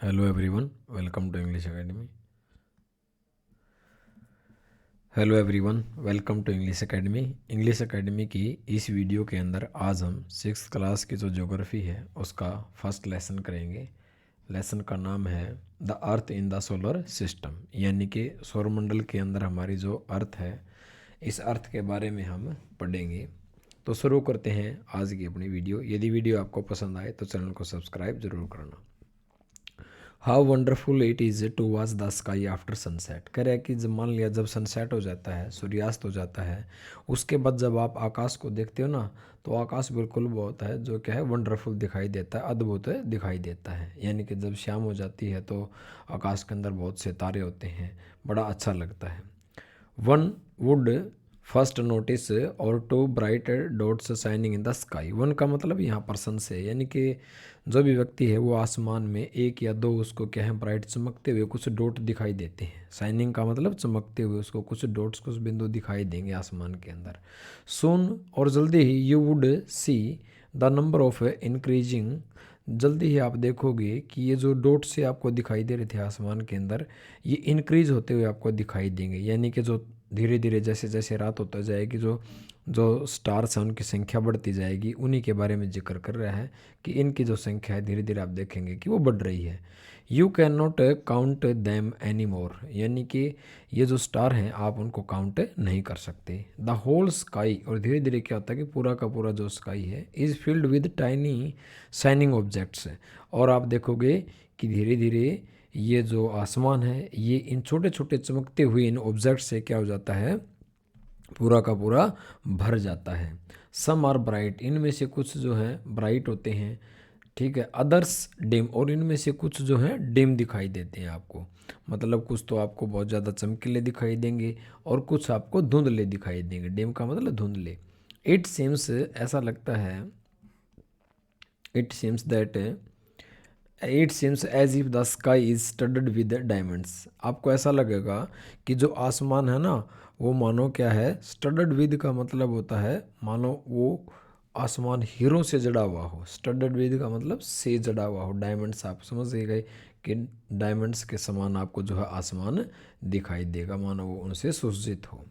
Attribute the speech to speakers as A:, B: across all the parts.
A: Hello everyone, welcome to English Academy. Hello everyone, welcome to English Academy. English Academy की इस video के अंदर आज हम 6th क्लास की जो ज्योग्राफी है उसका फर्स्ट लेसन करेंगे। लेसन का नाम है the earth in the solar system, यानी कि सौरमंडल के अंदर हमारी जो अर्थ है, इस अर्थ के बारे में हम पढ़ेंगे। तो शुरू करते हैं आज की अपनी वीडियो। यदि वीडियो आपको पसंद आए तो चैनल को सब्सक्राइब जरूर करना। How wonderful it is to watch the sky after sunset. कह रहे हैं कि जब मान लिया जब सनसेट हो जाता है, सूर्यास्त हो जाता है, उसके बाद जब आप आकाश को देखते हो ना, तो आकाश बिल्कुल वो होता है जो क्या है, वंडरफुल दिखाई देता है, अद्भुत दिखाई देता है। यानी कि जब शाम हो जाती है तो आकाश के अंदर बहुत से तारे होते हैं, बड़ा अच्छा लगता है। वन वुड फर्स्ट नोटिस और two bright dots shining in the sky. One का मतलब यहाँ पर्सन से, यानी कि जो भी व्यक्ति है वो आसमान में एक या दो उसको क्या है, ब्राइट चमकते हुए कुछ डॉट दिखाई देते हैं। शाइनिंग का मतलब चमकते हुए, उसको कुछ डॉट्स, कुछ बिंदु दिखाई देंगे आसमान के अंदर। सून और जल्दी ही you would see the number of increasing. जल्दी ही आप देखोगे कि ये जो डॉट से आपको दिखाई दे रहे थे आसमान के अंदर, ये इंक्रीज होते हुए आपको दिखाई देंगे। यानी कि जो धीरे धीरे जैसे जैसे रात होता जाएगी, जो जो स्टार्स हैं उनकी संख्या बढ़ती जाएगी। उन्हीं के बारे में जिक्र कर रहा है कि इनकी जो संख्या है धीरे धीरे आप देखेंगे कि वो बढ़ रही है। You can not count them any more, यानी कि ये जो स्टार हैं आप उनको काउंट नहीं कर सकते। द होल स्काई, और धीरे धीरे क्या होता है कि पूरा का पूरा जो स्काई है is filled with tiny shining objects. और आप देखोगे कि धीरे धीरे ये जो आसमान है ये इन छोटे छोटे चमकते हुए इन ऑब्जेक्ट से क्या हो जाता है, पूरा का पूरा भर जाता है। सम आर ब्राइट, इनमें से कुछ जो है ब्राइट होते हैं, ठीक है। अदर्स डिम, और इनमें से कुछ जो है डिम दिखाई देते हैं आपको। मतलब कुछ तो आपको बहुत ज़्यादा चमकीले दिखाई देंगे और कुछ आपको धुंधले दिखाई देंगे। डिम का मतलब धुंधले। इट सीम्स, ऐसा लगता है, it seems that, it seems as if the sky is studded with diamonds. आपको ऐसा लगेगा कि जो आसमान है ना, वो मानो क्या है, स्टडड विद का मतलब होता है मानो वो आसमान हीरो से जड़ा हुआ हो। स्टडड विद का मतलब से जड़ा हुआ हो। डायमंड्स आप समझ गए कि डायमंड्स के समान आपको जो है आसमान दिखाई देगा, मानो वो उनसे सुसज्जित हो।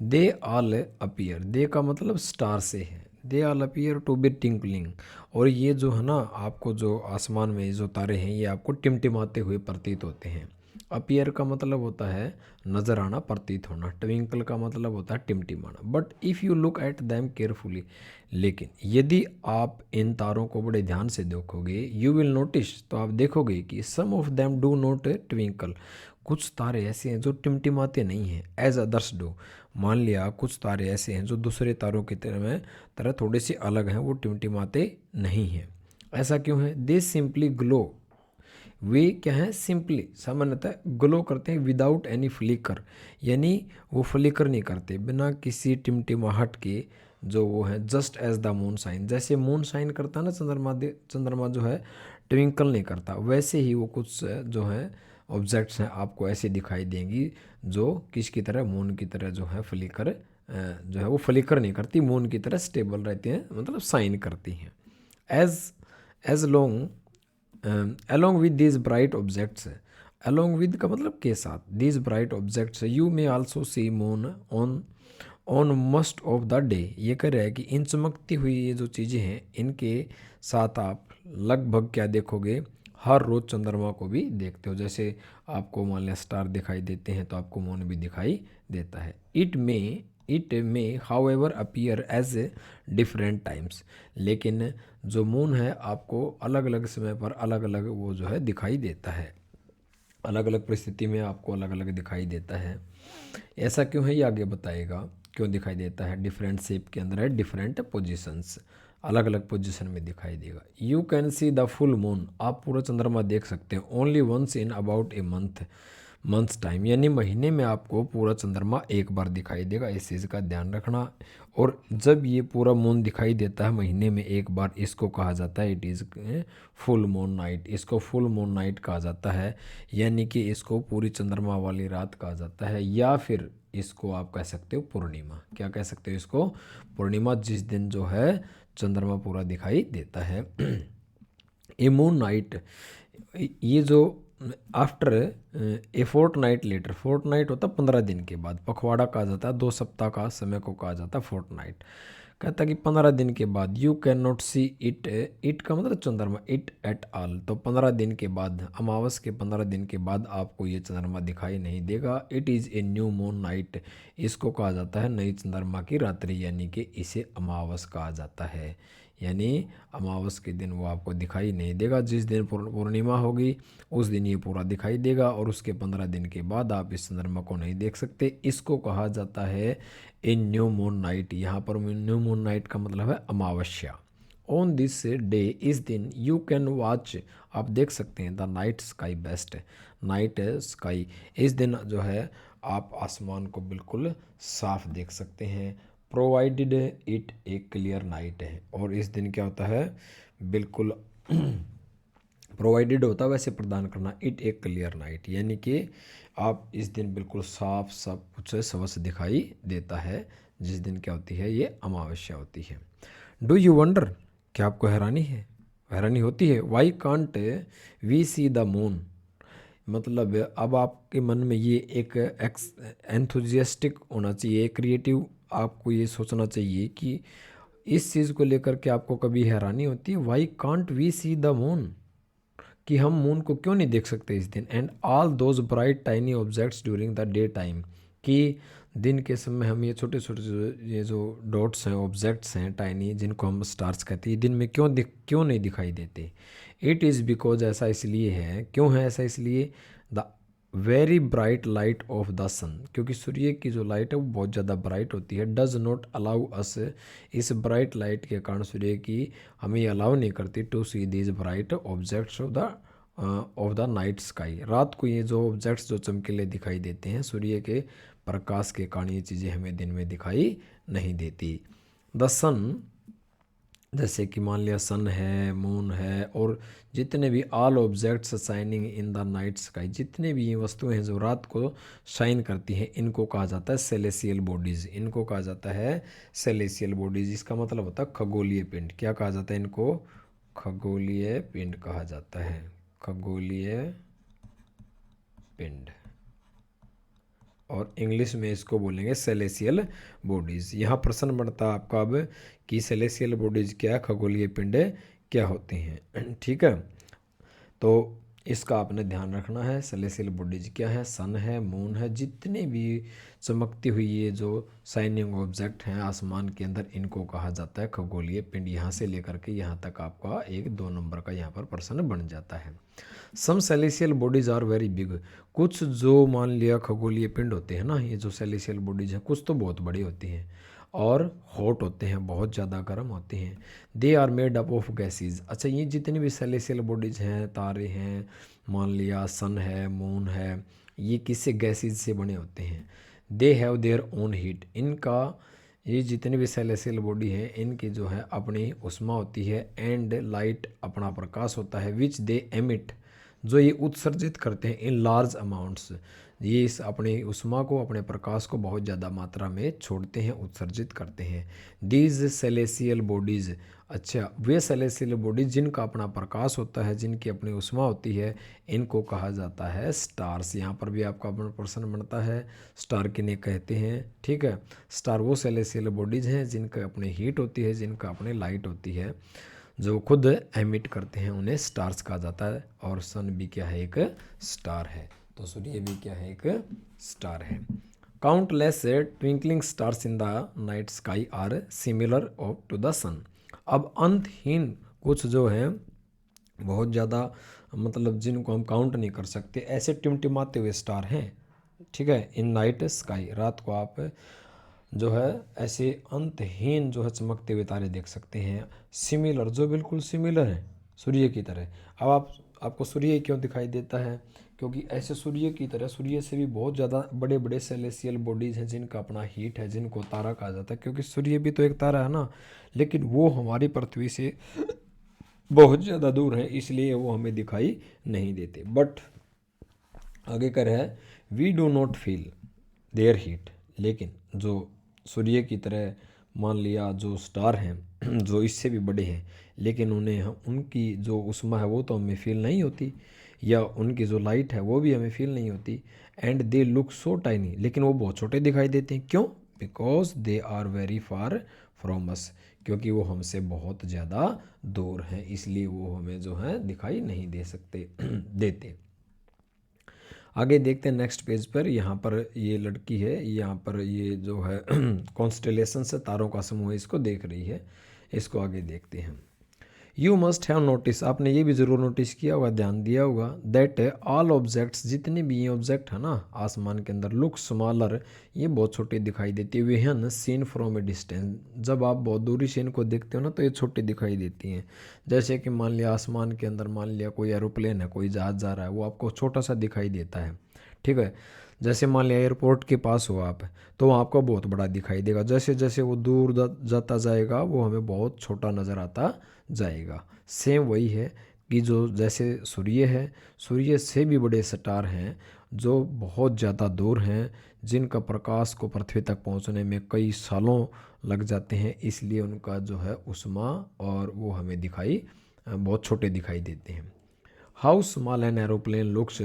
A: दे ऑल अपीयर, दे का मतलब स्टार से है। They all appear to be twinkling, और ये जो है ना आपको जो आसमान में जो तारे हैं ये आपको टिमटिमाते हुए प्रतीत होते हैं। अपीयर का मतलब होता है नजर आना, प्रतीत होना। ट्विंकल का मतलब होता है टिमटिमाना। But if you look at them carefully, लेकिन यदि आप इन तारों को बड़े ध्यान से देखोगे, यू विल नोटिस, तो आप देखोगे कि some of them do not twinkle, कुछ तारे ऐसे हैं जो टिमटिमाते नहीं हैं, एज अदर्स डू। मान लिया कुछ तारे ऐसे हैं जो दूसरे तारों की तरह थोड़े से अलग हैं, वो टिमटिमाते नहीं हैं। ऐसा क्यों है? दे सिंपली ग्लो, वे क्या हैं, सिंपली सामान्यतः ग्लो करते हैं विदाउट एनी फ्लिकर, यानी वो फ्लिकर नहीं करते बिना किसी टिमटिमाहट के। जो वो है just as the moon shine, जैसे मून साइन करता है ना चंद्रमा, चंद्रमा जो है ट्विंकल नहीं करता, वैसे ही वो कुछ जो है ऑब्जेक्ट्स हैं आपको ऐसे दिखाई देंगी जो किसकी तरह, मून की तरह जो है फ्लिकर, जो है वो फ्लिकर नहीं करती, मून की तरह स्टेबल रहती हैं, मतलब साइन करती हैं। As as long along with these bright objects, along with का मतलब के साथ, these bright objects you may also see moon on most of the day। ये कह रहा है कि इन चमकती हुई ये जो चीज़ें हैं इनके साथ आप लगभग क्या देखोगे, हर रोज़ चंद्रमा को भी देखते हो। जैसे आपको मान लिया स्टार दिखाई देते हैं तो आपको मून भी दिखाई देता है। It may however appear as different times, लेकिन जो मून है आपको अलग अलग समय पर अलग अलग वो जो है दिखाई देता है, अलग अलग परिस्थिति में आपको अलग अलग दिखाई देता है। ऐसा क्यों है ये आगे बताएगा, क्यों दिखाई देता है। डिफरेंट शेप के अंदर है, डिफरेंट पोजीशंस, अलग अलग पोजीशन में दिखाई देगा। You can see the full moon, आप पूरा चंद्रमा देख सकते हैं, only once in about a month's time, यानी महीने में आपको पूरा चंद्रमा एक बार दिखाई देगा, इस चीज़ का ध्यान रखना। और जब ये पूरा मून दिखाई देता है महीने में एक बार, इसको कहा जाता है, it is full moon night, इसको फुल मून नाइट कहा जाता है। यानी कि इसको पूरी चंद्रमा वाली रात कहा जाता है, या फिर इसको आप कह सकते हो पूर्णिमा। क्या कह सकते हो इसको? पूर्णिमा, जिस दिन जो है चंद्रमा पूरा दिखाई देता है। ए मून नाइट, ये जो after a fortnight later, fortnight होता 15 दिन के बाद, पखवाड़ा कहा जाता है, 2 सप्ताह का समय को कहा जाता है फोर्ट नाइट। कहता है कि 15 दिन के बाद you can not see it, it का मतलब चंद्रमा, इट एट ऑल, तो 15 दिन के बाद, अमावस के 15 दिन के बाद आपको ये चंद्रमा दिखाई नहीं देगा। It is a new moon night, इसको कहा जाता है नई चंद्रमा की रात्रि, यानी कि इसे अमावस कहा जाता है। यानी अमावस के दिन वो आपको दिखाई नहीं देगा, जिस दिन पूर्णिमा होगी उस दिन ये पूरा दिखाई देगा, और उसके 15 दिन के बाद आप इस चंद्रमा को नहीं देख सकते। इसको कहा जाता है ए न्यू मून नाइट। यहाँ पर न्यू मून नाइट का मतलब है अमावस्या। ऑन दिस डे, इस दिन, यू कैन वॉच, आप देख सकते हैं, the night sky best, night sky, इस दिन जो है आप आसमान को बिल्कुल साफ देख सकते हैं। Provided it A clear night है, और इस दिन क्या होता है, बिल्कुल प्रोवाइडेड होता है वैसे प्रदान करना, इट ए क्लियर नाइट, यानी कि आप इस दिन बिल्कुल साफ सब कुछ स्वस्थ दिखाई देता है, जिस दिन क्या होती है, ये अमावस्या होती है। डू यू वंडर, क्या आपको हैरानी है, हैरानी होती है, why can't we see the moon, मतलब अब आपके मन में ये एक एंथुजियास्टिक होना चाहिए, क्रिएटिव, आपको ये सोचना चाहिए कि इस चीज़ को लेकर के आपको कभी हैरानी होती है, why can't we see the moon, कि हम मून को क्यों नहीं देख सकते इस दिन, and all those bright tiny objects during the day time, कि दिन के समय हम ये छोटे छोटे ये जो डॉट्स हैं, ऑब्जेक्ट्स हैं टाइनी, जिनको हम स्टार्स कहते हैं, दिन में क्यों नहीं दिखाई देते। इट इज़ बिकॉज, ऐसा इसलिए है, क्यों है ऐसा इसलिए, the very bright light of the sun, क्योंकि सूर्य की जो लाइट है वो बहुत ज़्यादा ब्राइट होती है, डज नॉट अलाउ अस, इस ब्राइट लाइट के कारण सूर्य की हमें ये अलाउ नहीं करती to see these bright objects of the night sky, रात को ये जो ऑब्जेक्ट्स जो चमकीले दिखाई देते हैं सूर्य के प्रकाश के कारण, ये चीज़ें हमें दिन में दिखाई नहीं देती। द सन, जैसे कि मान लिया सन है, मून है, और जितने भी all objects shining in the night sky, जितने भी ये वस्तुएं हैं जो रात को शाइन करती हैं, इनको कहा जाता है सेलेसियल बॉडीज़, इनको कहा जाता है सेलेसियल बॉडीज़। इसका मतलब होता है खगोलीय पिंड। क्या कहा जाता है इनको, खगोलीय पिंड कहा जाता है, खगोलीय पिंड, और इंग्लिश में इसको बोलेंगे सेलेसियल बॉडीज़। यहाँ प्रश्न बनता है आपका अब कि सेलेसियल बॉडीज़ क्या है, खगोलीय पिंड क्या होते हैं, ठीक है। तो इसका आपने ध्यान रखना है, सेलेसियल बॉडीज क्या है, सन है, मून है, जितने भी चमकती हुई ये जो शाइनिंग ऑब्जेक्ट हैं आसमान के अंदर, इनको कहा जाता है खगोलीय पिंड। यहाँ से लेकर के यहाँ तक आपका 1-2 नंबर का यहाँ पर प्रश्न बन जाता है। Some celestial bodies are very big, कुछ जो मान लिया खगोलीय पिंड होते हैं ना, ये जो सेलेसियल बॉडीज हैं, कुछ तो बहुत बड़ी होती हैं और हॉट होते हैं, बहुत ज़्यादा गर्म होते हैं। They are made up of gases, अच्छा ये जितनी भी सेलेसियल बॉडीज हैं, तारे हैं, मान लिया सन है, मून है, ये किससे, गैसेज से बने होते हैं। They have their own heat, इनका ये जितनी भी सेलेसियल बॉडी है, इनकी जो है अपनी उष्मा होती है, एंड लाइट, अपना प्रकाश होता है, विच दे एमिट, जो ये उत्सर्जित करते हैं इन लार्ज अमाउंट्स, ये इस अपने उष्मा को, अपने प्रकाश को बहुत ज़्यादा मात्रा में छोड़ते हैं, उत्सर्जित करते हैं। दीज सेलेसियल बॉडीज़, अच्छा वे सेलेसियल बॉडीज जिनका अपना प्रकाश होता है, जिनकी अपनी उष्मा होती है, इनको कहा जाता है स्टार्स। यहाँ पर भी आपका अपना प्रश्न बनता है, स्टार किन्हें कहते हैं, ठीक है। स्टार वो सेलेसियल बॉडीज़ हैं जिनका अपनी हीट होती है, जिनका अपनी लाइट होती है, जो खुद एमिट करते हैं, उन्हें स्टार्स कहा जाता है। और सन भी क्या है, एक स्टार है, तो सूर्य भी क्या है, एक स्टार है। Countless twinkling stars in the night sky are similar of to the sun, अब अंतहीन कुछ जो है बहुत ज़्यादा, मतलब जिनको हम काउंट नहीं कर सकते, ऐसे टिमटिमाते हुए स्टार हैं, ठीक है, इन नाइट स्काई, रात को आप जो है ऐसे अंतहीन जो है चमकते हुए तारे देख सकते हैं। सिमिलर, जो बिल्कुल सिमिलर है सूर्य की तरह। अब आपको सूर्य क्यों दिखाई देता है, क्योंकि ऐसे सूर्य की तरह, सूर्य से भी बहुत ज़्यादा बड़े बड़े सेलेसियल बॉडीज़ हैं जिनका अपना हीट है, जिनको तारा कहा जाता है, क्योंकि सूर्य भी तो एक तारा है ना, लेकिन वो हमारी पृथ्वी से बहुत ज़्यादा दूर है, इसलिए वो हमें दिखाई नहीं देते। बट आगे कर है, we do not feel their heat, लेकिन जो सूर्य की तरह मान लिया जो स्टार हैं जो इससे भी बड़े हैं, लेकिन उन्हें उनकी जो उष्मा है वो तो हमें फील नहीं होती, या उनकी जो लाइट है वो भी हमें फील नहीं होती। And they look so tiny, लेकिन वो बहुत छोटे दिखाई देते हैं। क्यों? Because they are very far from us, क्योंकि वो हमसे बहुत ज़्यादा दूर हैं, इसलिए वो हमें जो है दिखाई नहीं दे सकते देते। आगे देखते हैं नेक्स्ट पेज पर। यहाँ पर ये लड़की है, यहाँ पर ये जो है कॉन्स्टेलेशन से तारों का समूह है, इसको देख रही है। इसको आगे देखते हैं। यू मस्ट हैव नोटिस, आपने ये भी ज़रूर नोटिस किया होगा, ध्यान दिया होगा, दैट ऑल ऑब्जेक्ट्स, जितने भी ये ऑब्जेक्ट है ना आसमान के अंदर, लुक स्मॉलर, ये बहुत छोटे दिखाई देती है, when seen from a distance, जब आप बहुत दूरी से इनको देखते हो ना तो ये छोटी दिखाई देती हैं। जैसे कि मान लिया आसमान के अंदर, मान लिया कोई एरोप्लेन है, कोई जहाज़ जा रहा है, वो आपको छोटा सा दिखाई देता है, ठीक है। जैसे मान लिया एयरपोर्ट के पास हो आप, तो वहाँ आपको बहुत बड़ा दिखाई देगा, जैसे जैसे वो दूर जाता जाएगा वो हमें बहुत छोटा नज़र आता जाएगा। सेम वही है कि जो जैसे सूर्य है, सूर्य से भी बड़े स्टार हैं जो बहुत ज़्यादा दूर हैं, जिनका प्रकाश को पृथ्वी तक पहुंचने में कई सालों लग जाते हैं, इसलिए उनका जो है उष्मा और वो हमें दिखाई बहुत छोटे दिखाई देते हैं। How small an aeroplane looks,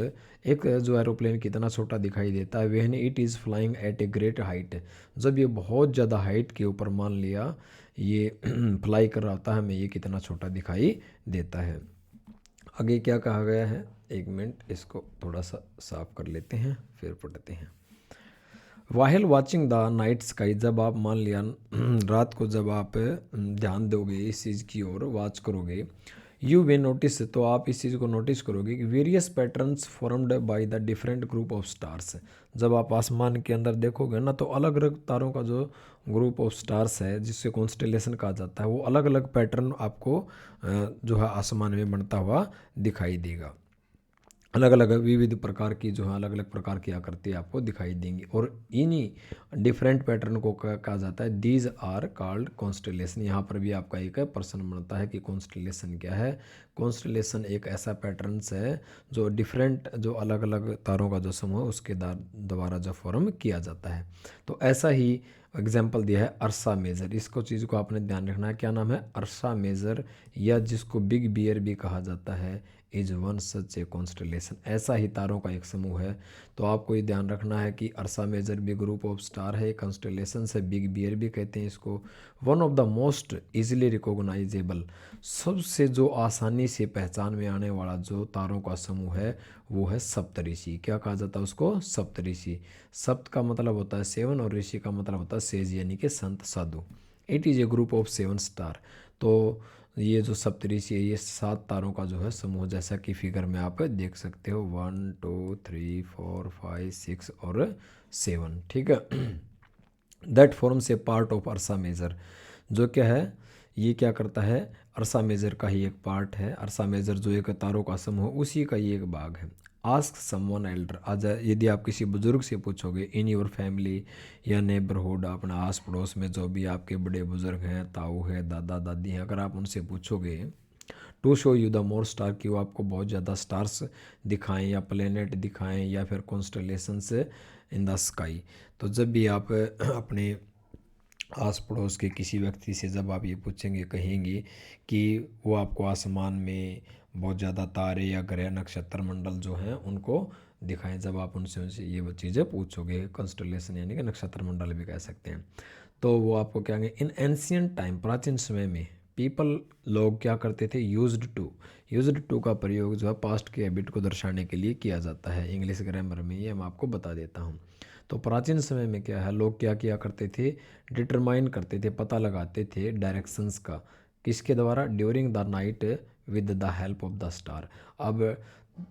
A: एक जो एरोप्लेन कितना छोटा दिखाई देता है, when it is flying eight a great height, जब ये बहुत ज़्यादा हाइट के ऊपर मान लिया ये फ्लाई कर रहा होता है, हमें ये कितना छोटा दिखाई देता है। आगे क्या कहा गया है, एक मिनट इसको थोड़ा सा साफ कर लेते हैं फिर पढ़ते हैं। वाहिल वॉचिंग द नाइट स्काई, जब आप मान लिया रात को जब आप ध्यान दोगे इस चीज़ की ओर, वॉच करोगे, यू वे नोटिस, तो आप इस चीज़ को नोटिस करोगे कि various patterns formed by the different group of stars, जब आप आसमान के अंदर देखोगे ना तो अलग अलग तारों का जो ग्रुप ऑफ स्टार्स है जिससे कॉन्स्टेलेशन कहा जाता है, वो अलग अलग पैटर्न आपको जो है आसमान में बनता हुआ दिखाई देगा। अलग अलग विविध प्रकार की जो है अलग अलग प्रकार की आकृति आपको दिखाई देंगी, और इन्हीं डिफरेंट पैटर्न को कहा जाता है दीज आर कॉल्ड कॉन्स्टेलेशन। यहाँ पर भी आपका एक प्रश्न बनता है कि कॉन्स्टेलेशन क्या है। कॉन्स्टेलेशन एक ऐसा पैटर्न्स है जो डिफरेंट, जो अलग अलग तारों का जो समूह है उसके द्वारा जो फॉर्म किया जाता है। तो ऐसा ही एग्जाम्पल दिया है अर्सा मेजर, इसको चीज़ को आपने ध्यान रखना है, क्या नाम है, अर्सा मेजर, या जिसको बिग बियर भी कहा जाता है, is one such A constellation, ऐसा ही तारों का एक समूह है। तो आपको ये ध्यान रखना है कि अर्सा मेजर भी ग्रुप ऑफ स्टार है, कॉन्स्टेलेशन से, बिग बियर भी कहते हैं इसको। One of the most easily recognisable, सबसे जो आसानी से पहचान में आने वाला जो तारों का समूह है वो है सप्तऋषि। क्या कहा जाता है उसको, सप्तऋषि। सप्त का मतलब होता है सेवन और ऋषि का मतलब होता है सेज यानी कि संत साधु। It is a group of 7 star. तो ये जो सप्तऋषि है ये 7 तारों का जो है समूह, जैसा कि फिगर में आप देख सकते हो 1 2 3 4 5 6 और 7, ठीक है। That forms a part of Ursa Major, जो क्या है, ये क्या करता है, अर्सा मेजर का ही एक पार्ट है। अर्सा मेजर जो एक तारों का समूह उसी का ही एक भाग है। आस्क समवन एल्डर, आज यदि आप किसी बुजुर्ग से पूछोगे इन योर फैमिली या नेबरहुड, अपना आस पड़ोस में जो भी आपके बड़े बुजुर्ग हैं, ताऊ है, दादा दादी हैं, अगर आप उनसे पूछोगे to show you the more star, कि वो आपको बहुत ज़्यादा स्टार्स दिखाएं या प्लेनेट दिखाएं या फिर कॉन्स्टेलेशंस इन द स्काई, तो जब भी आप अपने आस पड़ोस के किसी व्यक्ति से जब आप ये पूछेंगे, कहेंगे कि वो आपको आसमान में बहुत ज़्यादा तारे या ग्रह नक्षत्र मंडल जो हैं उनको दिखाएं, जब आप उनसे ये वो चीज़ें पूछोगे, कॉन्स्टेलेशन यानी कि नक्षत्र मंडल भी कह सकते हैं, तो वो आपको क्या कहेंगे, इन एंशियंट टाइम, प्राचीन समय में पीपल, लोग क्या करते थे, यूज्ड टू का प्रयोग जो है पास्ट के हैबिट को दर्शाने के लिए किया जाता है इंग्लिश ग्रामर में, ये मैं आपको बता देता हूँ। तो प्राचीन समय में क्या है, लोग क्या किया करते थे, डिटरमाइन करते थे, पता लगाते थे डायरेक्शंस का, किसके द्वारा, during the night with the help of the star. अब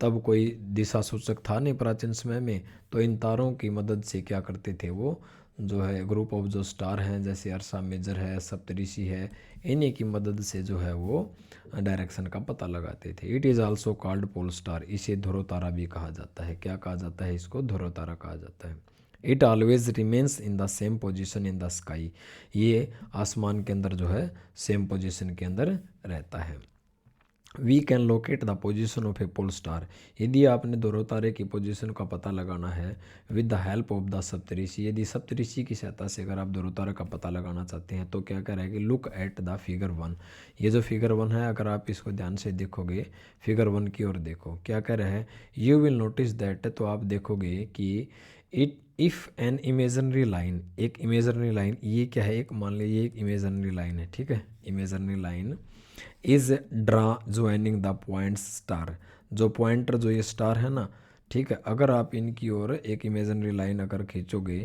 A: तब कोई दिशा सूचक था नहीं प्राचीन समय में, तो इन तारों की मदद से क्या करते थे, वो जो है ग्रुप ऑफ जो स्टार हैं जैसे अर्सा मेजर है, सप्तऋषि है, इन्हीं की मदद से जो है वो डायरेक्शन का पता लगाते थे। It is also called pole star, इसे ध्रुव तारा भी कहा जाता है। क्या कहा जाता है इसको, ध्रुव तारा कहा जाता है। It always remains in the same position in the sky, ये आसमान के अंदर जो है सेम पोजिशन के अंदर रहता है। We can locate the position of a pole star. यदि आपने ध्रुव तारे की पोजीशन का पता लगाना है with the help of the Saptarishi, यदि सप्तऋषि की सहायता से अगर आप ध्रुव तारे का पता लगाना चाहते हैं तो क्या करेंगे, लुक एट द फिगर 1। ये जो फिगर 1 है, अगर आप इसको ध्यान से देखोगे, फिगर 1 की ओर देखो, क्या कह रहा है, यू विल नोटिस दैट, तो आप देखोगे कि it if an imaginary line, एक इमेजनरी लाइन, ये क्या है, एक मान लीजिए एक इमेजनरी लाइन है, ठीक है, imaginary line is draw joining the points star, जो पॉइंटर जो ये स्टार है ना, ठीक है, अगर आप इनकी ओर एक इमेजनरी लाइन अगर खींचोगे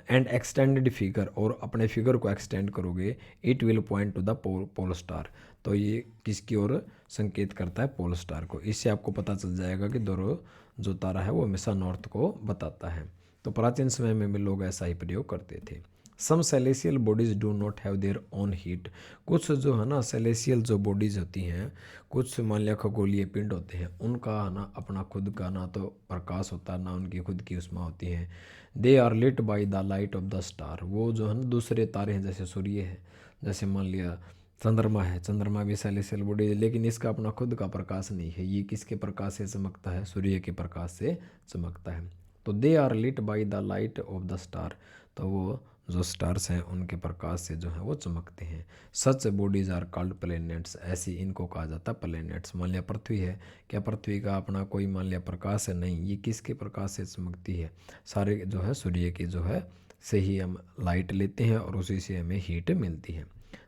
A: एंड एक्सटेंडेड फिगर, और अपने फिगर को एक्सटेंड करोगे, it will point to the pole star, तो ये किसकी ओर संकेत करता है, पोल स्टार को। इससे आपको पता चल जाएगा कि ध्रुव जो तारा है वो हमेशा नॉर्थ को बताता है। तो प्राचीन समय में भी लोग ऐसा ही प्रयोग करते थे। Some celestial bodies do not have their own heat, कुछ जो है ना सेलेसियल जो बॉडीज होती हैं, कुछ मान लिया खगोलीय पिंड होते हैं, उनका है ना अपना खुद का ना तो प्रकाश होता है ना उनकी खुद की ऊष्मा होती है। They are lit by the light of the star, वो जो है ना दूसरे तारे हैं, जैसे सूर्य है, जैसे मान लिया चंद्रमा है, चंद्रमा भी सेलेसियल बॉडी है, लेकिन इसका अपना खुद का प्रकाश नहीं है, ये किसके प्रकाश से चमकता है, सूर्य के प्रकाश से चमकता है। तो they are lit by the light of the star, तो वो जो स्टार्स हैं उनके प्रकाश से जो है वो चमकते हैं। सच बॉडीज आर कॉल्ड प्लैनेट्स, ऐसी इनको कहा जाता है प्लैनेट्स। मान लिया पृथ्वी है, क्या पृथ्वी का अपना कोई मान लिया प्रकाश है, नहीं, ये किसके प्रकाश से चमकती है, सारे जो है सूर्य के जो है से ही हम लाइट लेते हैं और उसी से हमें हीट मिलती है।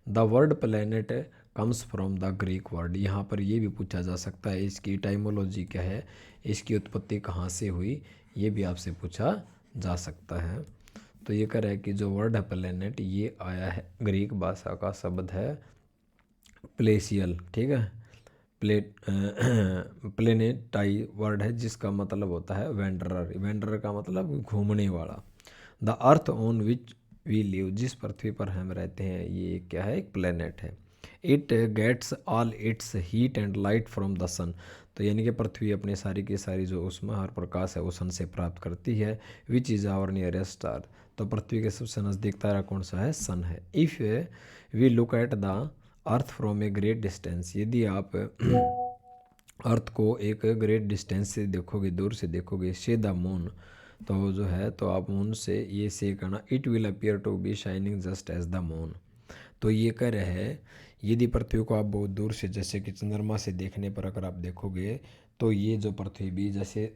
A: The word planet comes from the Greek word, यहाँ पर ये भी पूछा जा सकता है इसकी टाइमोलॉजी क्या है, इसकी उत्पत्ति कहाँ से हुई, ये भी आपसे पूछा जा सकता है। तो ये कह रहा है कि जो वर्ड है प्लेनेट, ये आया है ग्रीक भाषा का शब्द है प्लेसियल, ठीक है, प्लेट प्लेनेटाई वर्ड है जिसका मतलब होता है वेंडरर, वेंडरर का मतलब घूमने वाला। The earth on which we live, जिस पृथ्वी पर हम रहते हैं, ये क्या है, एक प्लेनेट है। It gets all its heat and light from the sun, तो यानी कि पृथ्वी अपने सारी की सारी जो ऊष्मा और प्रकाश है वो सन से प्राप्त करती है। Which is our nearest star, तो पृथ्वी के सबसे नज़दीक तारा कौन सा है, सन है। If we look at the earth from a great distance, यदि आप अर्थ को एक ग्रेट डिस्टेंस से देखोगे, दूर से देखोगे, से द मून, तो जो है तो आप मून से ये से करना, it will appear to be shining just as the moon. तो ये कह रहे हैं यदि पृथ्वी को आप बहुत दूर से जैसे कि चंद्रमा से देखने पर अगर आप देखोगे तो ये जो पृथ्वी भी जैसे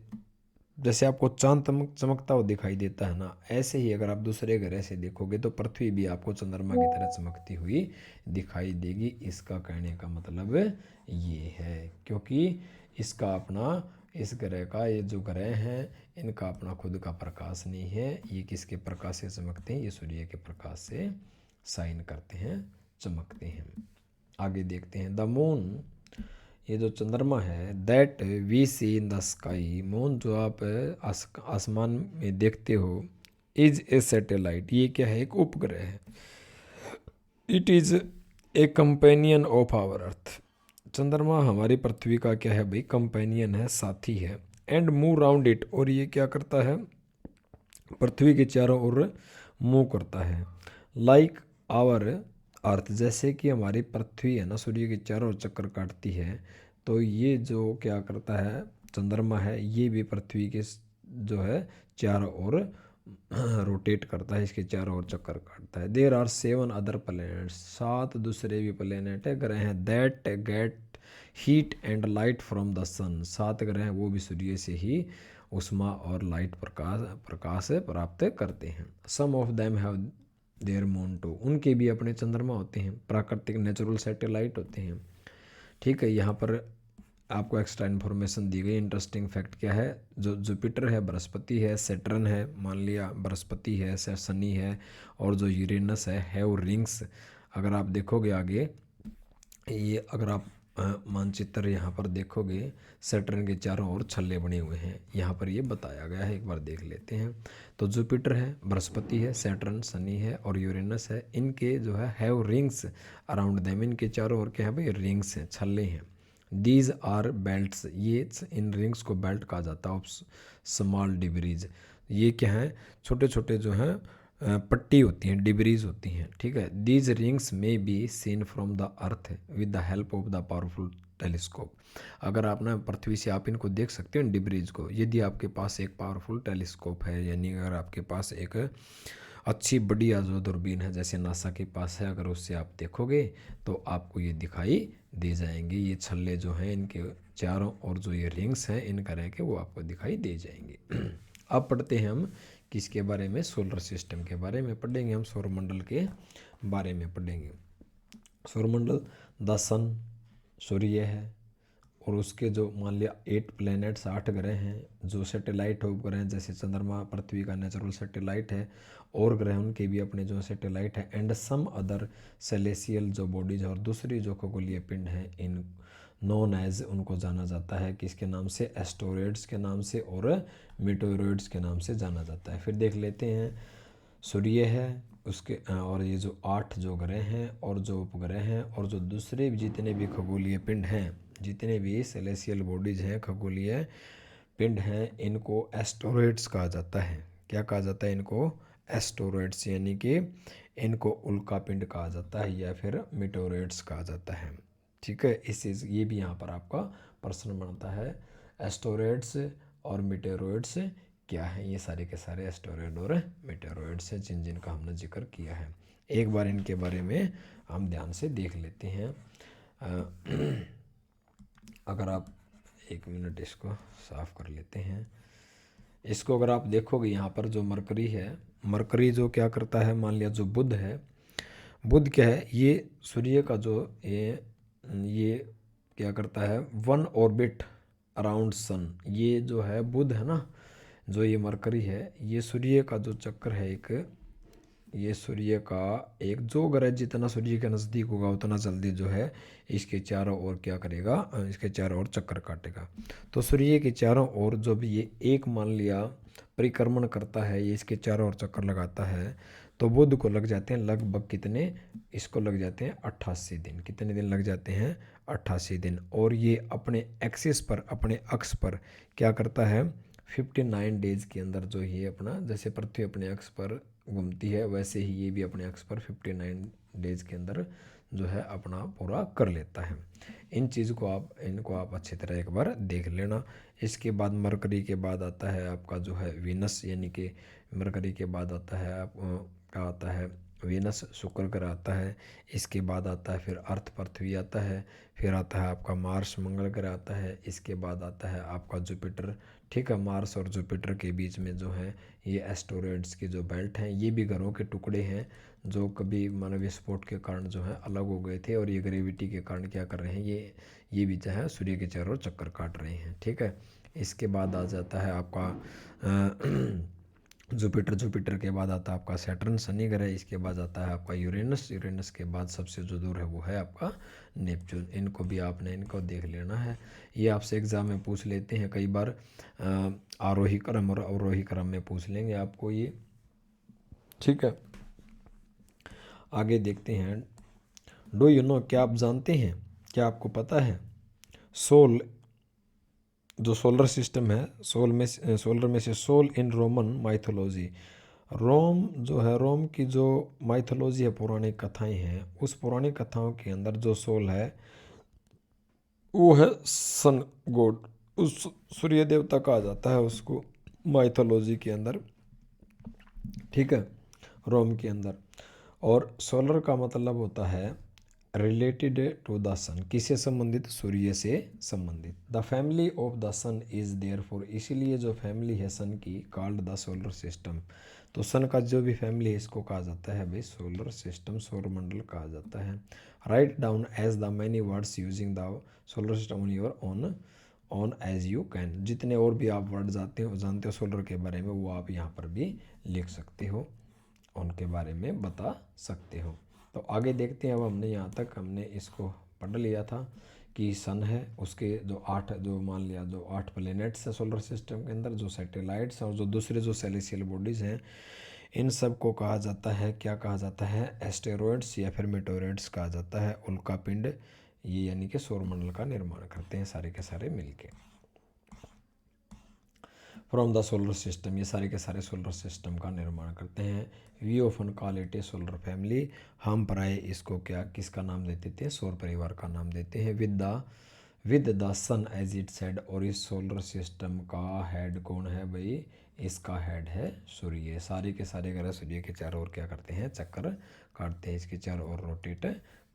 A: जैसे आपको चांद चमकता हुआ दिखाई देता है ना, ऐसे ही अगर आप दूसरे ग्रह से देखोगे तो पृथ्वी भी आपको चंद्रमा की तरह चमकती हुई दिखाई देगी। इसका कहने का मतलब ये है, क्योंकि इसका अपना इस ग्रह का, ये जो ग्रह हैं इनका अपना खुद का प्रकाश नहीं है, ये किसके प्रकाश से चमकते हैं, ये सूर्य के प्रकाश से साइन करते हैं, चमकते हैं। आगे देखते हैं, द मून, ये जो चंद्रमा है, that we see in the sky, moon जो आप आसमान में देखते हो, इज ए सैटेलाइट, ये क्या है, एक उपग्रह है। It is a companion of our earth, चंद्रमा हमारी पृथ्वी का क्या है भाई, कंपेनियन है, साथी है। एंड मूव राउंड इट, और ये क्या करता है, पृथ्वी के चारों ओर मूव करता है। लाइक आवर अर्थ, जैसे कि हमारी पृथ्वी है ना सूर्य के चारों ओर चक्कर काटती है, तो ये जो क्या करता है चंद्रमा है, ये भी पृथ्वी के जो है चारों ओर रोटेट करता है, इसके चारों ओर चक्कर काटता है। देर आर 7 अदर प्लैनेट्स, 7 दूसरे भी प्लैनेट है, ग्रह हैं, that get heat and light from the sun, 7 ग्रह हैं वो भी सूर्य से ही उष्मा और लाइट प्रकाश प्राप्त करते हैं। Some of them have their moon too, उनके भी अपने चंद्रमा होते हैं, प्राकृतिक नेचुरल सैटेलाइट होते हैं, ठीक है। यहाँ पर आपको एक्स्ट्रा इन्फॉर्मेशन दी गई। इंटरेस्टिंग फैक्ट क्या है, जो जुपिटर है, बृहस्पति है, सैटर्न है, मान लिया बृहस्पति है, शनि है, और जो यूरेनस है वो रिंग्स, अगर आप देखोगे आगे, ये अगर आप मानचित्र यहाँ पर देखोगे, सैटर्न के चारों ओर छल्ले बने हुए हैं, यहाँ पर ये बताया गया है, एक बार देख लेते हैं। तो जुपिटर है, बृहस्पति है, सैटर्न शनि है और यूरेनस है, इनके जो है हैव रिंग्स अराउंड देम, इनके चारों ओर क्या है भाई, रिंग्स हैं, छल्ले हैं। दीज आर बेल्ट्स, ये इन रिंग्स को बेल्ट कहा जाता है। ऑफ स्मॉल डिब्रीज, ये क्या है, छोटे छोटे जो हैं पट्टी होती हैं, डिब्रीज होती हैं, ठीक है। These rings may be seen from the earth with the help of the powerful telescope. अगर आप ना पृथ्वी से आप इनको देख सकते हैं डिब्रीज को। यदि आपके पास एक पावरफुल टेलीस्कोप है, यानी अगर आपके पास एक अच्छी बढ़िया जो दूरबीन है जैसे नासा के पास है, अगर उससे आप देखोगे तो आपको ये दिखाई दे जाएंगे। ये छल्ले जो हैं इनके चारों और जो ये रिंग्स हैं इनका रह के वो आपको दिखाई दे जाएंगे। अब पढ़ते हैं हम किसके बारे में, सोलर सिस्टम के बारे में पढ़ेंगे हम, सौरमंडल के बारे में पढ़ेंगे। सौरमंडल द सन सूर्य है, और उसके जो मान लिया 8 प्लैनेट्स 8 ग्रह हैं, जो सैटेलाइट उपग्रह हैं जैसे चंद्रमा पृथ्वी का नेचुरल सैटेलाइट है, और ग्रह उनके भी अपने जो सैटेलाइट है, एंड सम अदर सेलेसियल जो बॉडीज और दूसरी जो खगोलीय पिंड है, इन नोन एज उनको जाना जाता है किसके नाम से, एस्टेरॉयड्स के नाम से और मीटेरॉयड्स के नाम से जाना जाता है। फिर देख लेते हैं सूर्य है उसके और ये जो 8 जो ग्रह हैं और जो उपग्रह हैं और जो दूसरे जितने भी खगोलीय पिंड हैं, जितने भी सेलेसियल बॉडीज हैं खगोलीय पिंड हैं, इनको एस्टेरॉयड्स कहा जाता है। क्या कहा जाता है इनको, एस्टेरॉयड्स, यानी कि इनको उल्का पिंड कहा जाता है या फिर मीटेरॉयड्स कहा जाता है। ठीक है, इस चीज़ ये भी यहाँ पर आपका प्रश्न बनता है, एस्टेरॉयड्स और मीटेरॉयड्स क्या है। ये सारे के सारे एस्टेरॉयड और मीटेरॉयड्स हैं जिनका हमने जिक्र किया है। एक बार इनके बारे में हम ध्यान से देख लेते हैं। अगर आप 1 मिनट इसको साफ कर लेते हैं। इसको अगर आप देखोगे यहाँ पर जो मरकरी है, मरकरी जो क्या करता है, मान लिया जो बुध है, बुध क्या है, ये सूर्य का जो ये क्या करता है, 1 ऑर्बिट अराउंड सन। ये जो है बुध है ना, जो ये मरकरी है, ये सूर्य का जो चक्कर है एक, ये सूर्य का एक जो ग्रह जितना सूर्य के नज़दीक होगा उतना जल्दी जो है इसके चारों ओर क्या करेगा, इसके चारों ओर चक्कर काटेगा। तो सूर्य के चारों ओर जो भी ये एक मान लिया परिक्रमण करता है, ये इसके चारों ओर चक्कर लगाता है, तो बुध को लग जाते हैं लगभग कितने, इसको लग जाते हैं 88 दिन। कितने दिन लग जाते हैं, 88 दिन। और ये अपने एक्सिस पर, अपने अक्ष पर क्या करता है, 59 डेज के अंदर जो ये अपना, जैसे पृथ्वी अपने अक्ष पर घूमती है वैसे ही ये भी अपने अक्ष पर 59 डेज के अंदर जो है अपना पूरा कर लेता है। इन चीज़ को इनको आप अच्छी तरह एक बार देख लेना। इसके बाद मरकरी के बाद आता है आपका जो है वीनस, यानी कि मरकरी के बाद आता है क्या आता है, वीनस शुक्र ग्रह आता है। इसके बाद आता है फिर अर्थ पृथ्वी आता है, फिर आता है आपका मार्स मंगल ग्रह आता है, इसके बाद आता है आपका जुपिटर। ठीक है, मार्स और जुपिटर के बीच में जो है ये एस्टेरॉयड्स की जो बेल्ट हैं, ये भी ग्रहों के टुकड़े हैं जो कभी मानव विस्फोट के कारण जो है अलग हो गए थे, और ये ग्रेविटी के कारण क्या कर रहे हैं, ये भी जो है सूर्य के चारों ओर चक्कर काट रहे हैं। ठीक है, इसके बाद आ जाता है आपका जुपिटर के बाद आता है आपका सैटर्न शनि ग्रह, इसके बाद आता है आपका यूरेनस के बाद सबसे जो दूर है वो है आपका नेपच्यून। इनको भी आपने इनको देख लेना है, ये आपसे एग्जाम में पूछ लेते हैं कई बार, आरोही क्रम और अवरोही क्रम में पूछ लेंगे आपको ये। ठीक है, आगे देखते हैं। डू यू नो, क्या आप जानते हैं, क्या आपको पता है, सोल जो सोलर सिस्टम है, सोलर में से सोल इन रोमन माइथोलॉजी, रोम जो है, रोम की जो माइथोलॉजी है, पौराणिक कथाएं हैं, उस पौराणिक कथाओं के अंदर जो सोल है वो है सन गॉड, उस सूर्य देवता कहा जाता है उसको माइथोलॉजी के अंदर। ठीक है, रोम के अंदर। और सोलर का मतलब होता है रिलेटेड टू द सन, किससे संबंधित, सूर्य से संबंधित। The family of the sun is there for, इसीलिए जो फैमिली है सन की, कॉल्ड द सोलर सिस्टम। तो सन का जो भी फैमिली है इसको कहा जाता है भाई सोलर सिस्टम, सौरमंडल कहा जाता है। Write down as the many words using the solar system on your own as you can, जितने और भी आप वर्ड जानते हो सोलर के बारे में वो आप यहाँ पर भी लिख सकते हो, उनके बारे में बता सकते हो। तो आगे देखते हैं। अब हमने यहाँ तक हमने इसको पढ़ लिया था कि सन है, उसके जो 8 जो मान लिया जो 8 प्लैनेट्स है सोलर सिस्टम के अंदर, जो सैटेलाइट्स और जो दूसरे जो सेलेसियल बॉडीज़ हैं, इन सब को कहा जाता है, क्या कहा जाता है, एस्टेरॉयड्स या फिर मेटेरॉयड्स कहा जाता है। उल्का पिंड ये यानी कि सौरमंडल का निर्माण करते हैं सारे के सारे मिलके। फ्रॉम द सोलर सिस्टम, ये सारे के सारे सोलर सिस्टम का निर्माण करते हैं। We often call it a solar family, हम प्राय इसको क्या किसका नाम देते थे, सौर परिवार का नाम देते हैं। With the with the sun as it said, और इस सोलर सिस्टम का हेड कौन है भाई, इसका हेड है सूर्य। सारे के सारे ग्रह सूर्य के चारों ओर क्या करते हैं, चक्कर काटते हैं, इसके चारों ओर रोटेट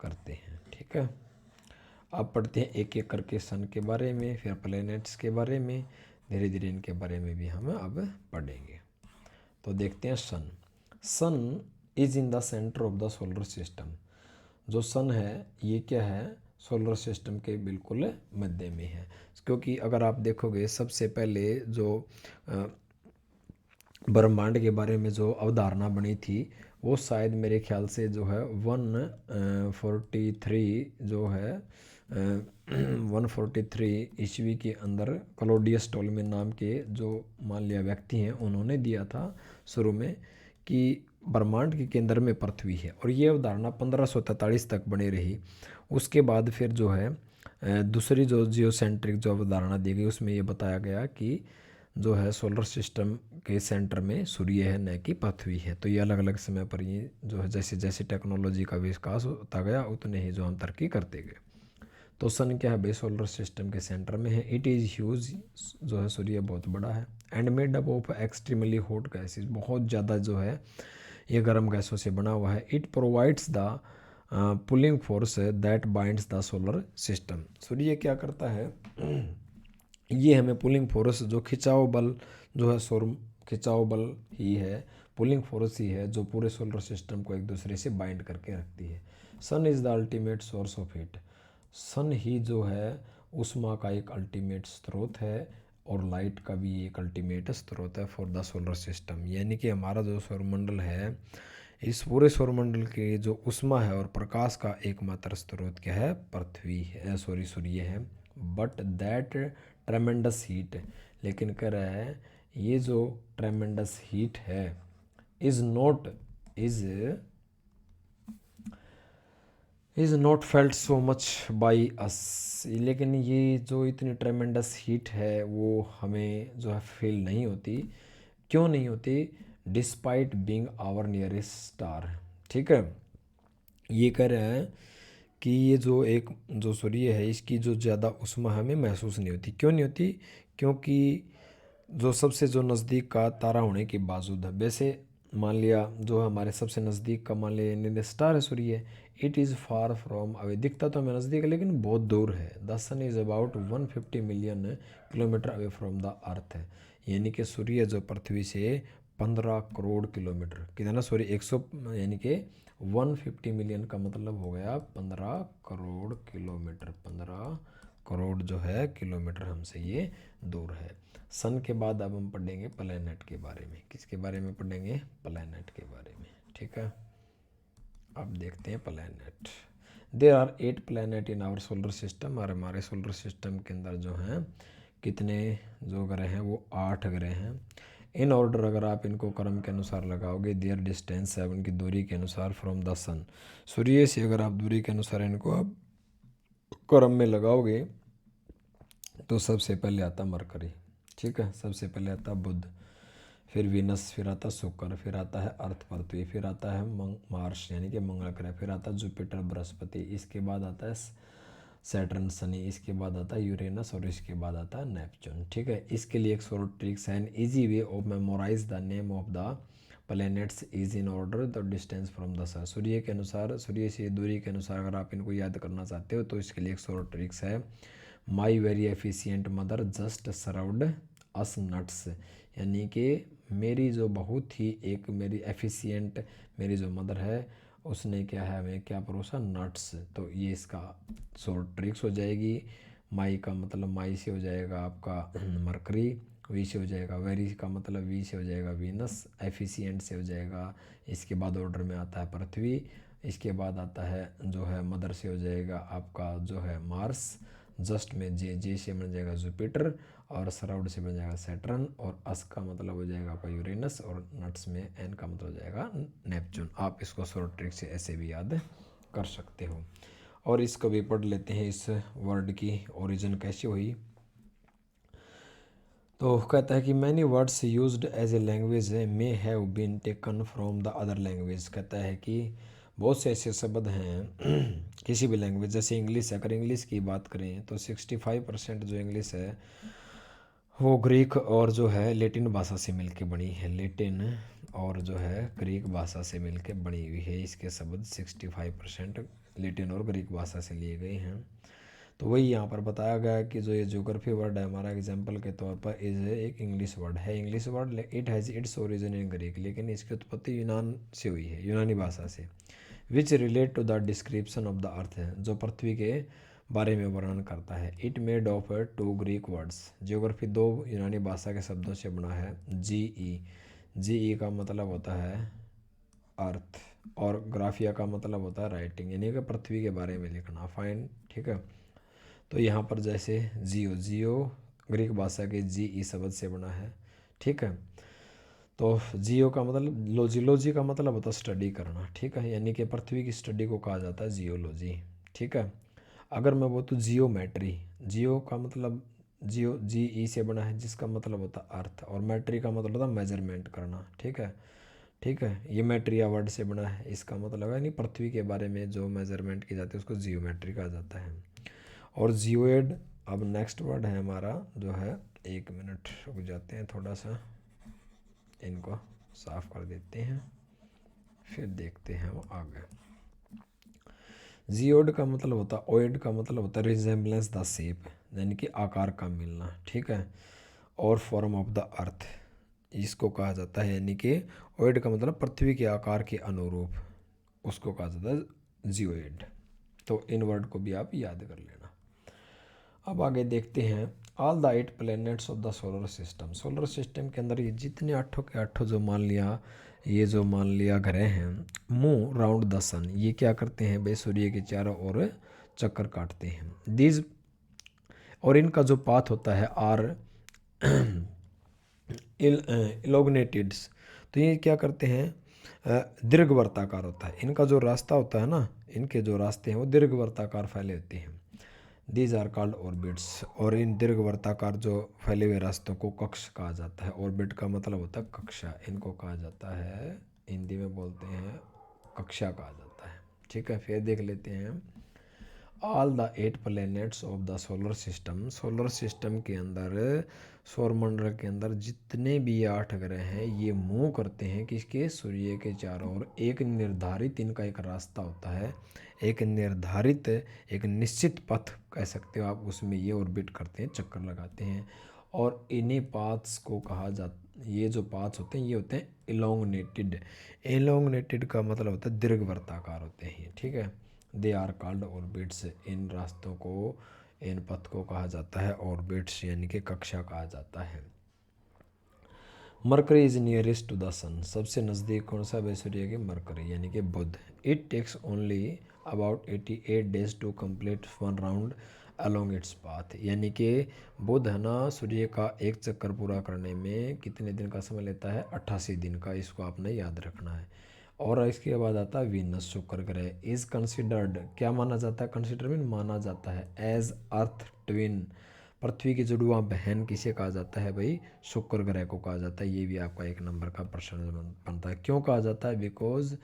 A: करते हैं। ठीक है, अब पढ़ते हैं एक एक करके सन के बारे में, फिर प्लैनेट्स के बारे में, धीरे धीरे इनके बारे में भी हम अब पढ़ेंगे। तो देखते हैं sun. Sun is in the centre of the solar system. जो सन है ये क्या है, सोलर सिस्टम के बिल्कुल मध्य में है। क्योंकि अगर आप देखोगे सबसे पहले जो ब्रह्मांड के बारे में जो अवधारणा बनी थी वो शायद मेरे ख्याल से जो है 143 जो है 143 ईस्वी के अंदर क्लॉडियस टोलेमी नाम के जो मान लिया व्यक्ति हैं, उन्होंने दिया था शुरू में कि ब्रह्मांड के केंद्र में पृथ्वी है, और ये अवधारणा 1543 तक बनी रही। उसके बाद फिर जो है दूसरी जो जियोसेंट्रिक जो अवधारणा दी गई उसमें ये बताया गया कि जो है सोलर सिस्टम के सेंटर में सूर्य है, न कि पृथ्वी है। तो ये अलग अलग समय पर ये जो है जैसे जैसे टेक्नोलॉजी का विकास होता गया उतने ही जो हम तरक्की करते गए। तो सन क्या है भाई, सोलर सिस्टम के सेंटर में है। इट इज़ ह्यूज, जो है सूर्य बहुत बड़ा है, and made up of extremely hot gases, बहुत ज़्यादा जो है ये गर्म गैसों से बना हुआ है। It provides the pulling force that binds the solar system. सूर्य क्या करता है, ये हमें पुलिंग फोर्स, जो खिंचाव बल जो है सौर खिंचाव बल ही है, पुलिंग फोर्स ही है जो पूरे सोलर सिस्टम को एक दूसरे से बाइंड करके रखती है। Sun is the ultimate source of heat. Sun ही जो है उष्मा का एक अल्टीमेट स्रोत है, और लाइट का भी एक अल्टीमेट स्रोत है फॉर द सोलर सिस्टम। यानी कि हमारा जो सौरमंडल है, इस पूरे सौरमंडल के जो उष्मा है और प्रकाश का एकमात्र स्रोत क्या है, पृथ्वी है, सूर्य है। बट दैट ट्रेमेंडस हीट, लेकिन कह रहा है ये जो ट्रेमेंडस हीट है is not felt so much by us, लेकिन ये जो इतनी ट्रेमेंडस हीट है वो हमें जो है फील नहीं होती। क्यों नहीं होती, despite being our nearest star. ठीक है, ये कह रहे हैं कि ये जो सूर्य है इसकी जो ज़्यादा उष्मा हमें महसूस नहीं होती। क्यों नहीं होती, क्योंकि जो सबसे जो नज़दीक का तारा होने के बावजूद है, वैसे मान लिया जो हमारे सबसे नज़दीक का मान लिया स्टार है सूर्य, it is far from away, दिखता तो हमें नज़दीक है लेकिन बहुत दूर है। The sun is about 150 million kilometre away from the earth है। यानी कि सूर्य जो पृथ्वी से 15 करोड़ किलोमीटर, कितना सॉरी 100, यानी कि 150 मिलियन का मतलब हो गया 15 करोड़ किलोमीटर। 15 करोड़ जो है किलोमीटर हमसे ये दूर है। सन के बाद अब हम पढ़ेंगे प्लैनेट के बारे में। किसके बारे में पढ़ेंगे, प्लैनेट के बारे में। ठीक है, अब देखते हैं planet. There are 8 planet in our solar system, और हमारे सोलर सिस्टम के अंदर जो हैं कितने जो ग्रह हैं, वो 8 ग्रह हैं। इन ऑर्डर, अगर आप इनको क्रम के अनुसार लगाओगे, देयर डिस्टेंस है उनकी दूरी के अनुसार फ्रॉम द सन, सूर्य से अगर आप दूरी के अनुसार इनको आप क्रम में लगाओगे तो सबसे पहले आता मरकरी। ठीक है, सबसे पहले आता बुध, फिर वीनस, फिर आता शुक्र, फिर आता है अर्थ पृथ्वी, फिर आता है मार्स यानी कि मंगल ग्रह, फिर आता है जुपिटर बृहस्पति, इसके बाद आता है सैटर्न शनि, इसके बाद आता है यूरेनस, और इसके बाद आता है नेपच्यून। ठीक है, इसके लिए एक शॉर्ट ट्रिक्स है, an easy way of memorise the name of the planets is in order the distance from the sun. सूर्य के अनुसार, सूर्य से दूरी के अनुसार अगर आप इनको याद करना चाहते हो तो इसके लिए एक शॉर्ट ट्रिक्स है, my very efficient mother just served us nuts, यानी कि मेरी जो बहुत ही एक मेरी एफिशिएंट मेरी जो मदर है उसने क्या है हमें क्या परोसा, नट्स। तो ये इसका शॉर्ट ट्रिक्स हो जाएगी। माई का मतलब माई से हो जाएगा आपका मरकरी, वी से हो जाएगा वेरी का मतलब वी से हो जाएगा वीनस, एफिशिएंट से हो जाएगा, इसके बाद ऑर्डर में आता है पृथ्वी, इसके बाद आता है जो है मदर से हो जाएगा आपका जो है मार्स, जस्ट में जे से बन जाएगा जुपिटर, और सराउंड से बन जाएगा सैटर्न, और अस का मतलब हो जाएगा आपका यूरेनस, और नट्स में एन का मतलब हो जाएगा नेपच्यून। आप इसको शॉर्ट ट्रिक से ऐसे भी याद कर सकते हो। और इसको भी पढ़ लेते हैं, इस वर्ड की ओरिजिन कैसे हुई। तो कहता है कि many words used as a language may have been taken from the other language. कहता है कि बहुत से ऐसे शब्द हैं किसी भी लैंग्वेज, जैसे इंग्लिश है, अगर इंग्लिश की बात करें तो 65% जो इंग्लिश है वो ग्रीक और जो है लेटिन भाषा से मिलके बनी है। लेटिन और जो है ग्रीक भाषा से मिलके बनी हुई है। इसके शब्द 65% लेटिन और ग्रीक भाषा से लिए गए हैं। तो वही यहाँ पर बताया गया है कि जो ये ज्योग्राफी वर्ड है हमारा एग्जाम्पल के तौर पर इज एक इंग्लिश वर्ड है। English word it has its origin in Greek, लेकिन इसकी उत्पत्ति यूनान से हुई है, यूनानी भाषा से। Which relate to the description of the earth है, जो पृथ्वी के बारे में वर्णन करता है। It made of two Greek words, geography दो यूनानी भाषा के शब्दों से बना है। जी ई का मतलब होता है अर्थ और ग्राफिया का मतलब होता है राइटिंग, यानी कि पृथ्वी के बारे में लिखना। फाइन, ठीक है। तो यहाँ पर जैसे जियो ग्रीक भाषा के जी शब्द से बना है, ठीक है। तो जियो का मतलब लॉजी का मतलब होता है स्टडी करना, ठीक है, यानी कि पृथ्वी की स्टडी को कहा जाता है जियोलॉजी, ठीक है। अगर मैं बोलूँ तो जियोमेट्री, जियो का मतलब जी से बना है, जिसका मतलब होता है अर्थ, और मैट्री का मतलब होता है मेजरमेंट करना, ठीक है। ठीक है, ये मैट्रिया वर्ड से बना है, इसका मतलब है नहीं पृथ्वी के बारे में जो मेजरमेंट की जाती है उसको जियोमेट्री कहा जाता है। और जियोइड, अब नेक्स्ट वर्ड है हमारा जो है, 1 मिनट रुक जाते हैं, थोड़ा सा इनको साफ कर देते हैं, फिर देखते हैं वो आगे। जियोड का मतलब होता है, ओइड का मतलब होता है रिजेम्बलेंस द शेप, यानी कि आकार का मिलना, ठीक है। और फॉर्म ऑफ द अर्थ इसको कहा जाता है, यानी कि ओइड का मतलब पृथ्वी के आकार के अनुरूप, उसको कहा जाता है जियोइड। तो इन वर्ड को भी आप याद कर लेना। अब आगे देखते हैं, all the 8 planets of the solar system, solar system के अंदर ये जितने 8 के 8 जो मान लिया ग्रह हैं, मूव राउंड द सन, ये क्या करते हैं भाई, सूर्य के चारों ओर चक्कर काटते हैं। दीज, और इनका जो पाथ होता है आर इलोगनेटेड्स, तो ये क्या करते हैं, दीर्घवर्ताकार होता है इनका जो रास्ता होता है ना, इनके जो रास्ते हैं वो दीर्घवर्ताकार फैले होते हैं। दीज आर कॉल्ड ऑर्बिट्स, और इन दीर्घवर्ताकार जो फैले हुए रास्तों को कक्ष कहा जाता है। ऑर्बिट का मतलब होता है कक्षा, इनको कहा जाता है, हिंदी में बोलते हैं कक्षा कहा जाता है, ठीक है। फिर देख लेते हैं, all the 8 planets of the solar system, solar system के अंदर, सौरमंडल के अंदर जितने भी ये 8 ग्रह हैं ये मूव करते हैं किसके, सूर्य के चारों ओर। एक निर्धारित इनका एक रास्ता होता है, एक निर्धारित एक निश्चित पथ कह सकते हो आप, उसमें ये ऑर्बिट करते हैं, चक्कर लगाते हैं। और इन्हीं पाथ्स को कहा जाता, ये जो पाथ्स होते हैं ये होते हैं इलोंगनेटेड। इलोंगनेटेड का मतलब होता है दीर्घवर्ताकार होते हैं, ठीक है। दे आर कॉल्ड ऑर्बिट्स, इन रास्तों को, इन पथ को कहा जाता है ऑर्बिट्स, यानी कि कक्षा कहा जाता है। Mercury is nearest to the sun, सबसे नज़दीक कौन सा है सूर्य के, मरकरी यानी कि बुध। It takes only about 88 days to complete 1 round along its path, यानी कि बुध है ना, सूर्य का एक चक्कर पूरा करने में कितने दिन का समय लेता है, 88 दिन का, इसको आपने याद रखना है। और इसके बाद आता है वीनस, शुक्र ग्रह। इज कंसिडर्ड, क्या माना जाता है, कंसिडर मीन माना जाता है, एज अर्थ ट्विन, पृथ्वी की जुड़वा बहन किसे कहा जाता है भाई, शुक्र ग्रह को कहा जाता है। ये भी आपका 1 नंबर का प्रश्न बनता है। क्यों कहा जाता है, बिकॉज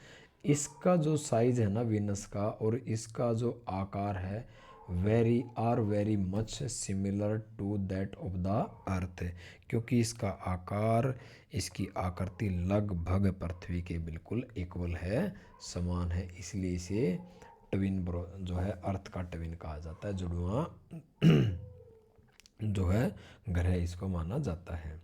A: इसका जो साइज है ना वीनस का, और इसका जो आकार है, very much similar to that of the earth, क्योंकि इसका आकार, इसकी आकृति लगभग पृथ्वी के बिल्कुल इक्वल है, समान है, इसलिए इसे ट्विन ब्रो जो है अर्थ का ट्विन कहा जाता है, जुड़वा जो है ग्रह इसको माना जाता है।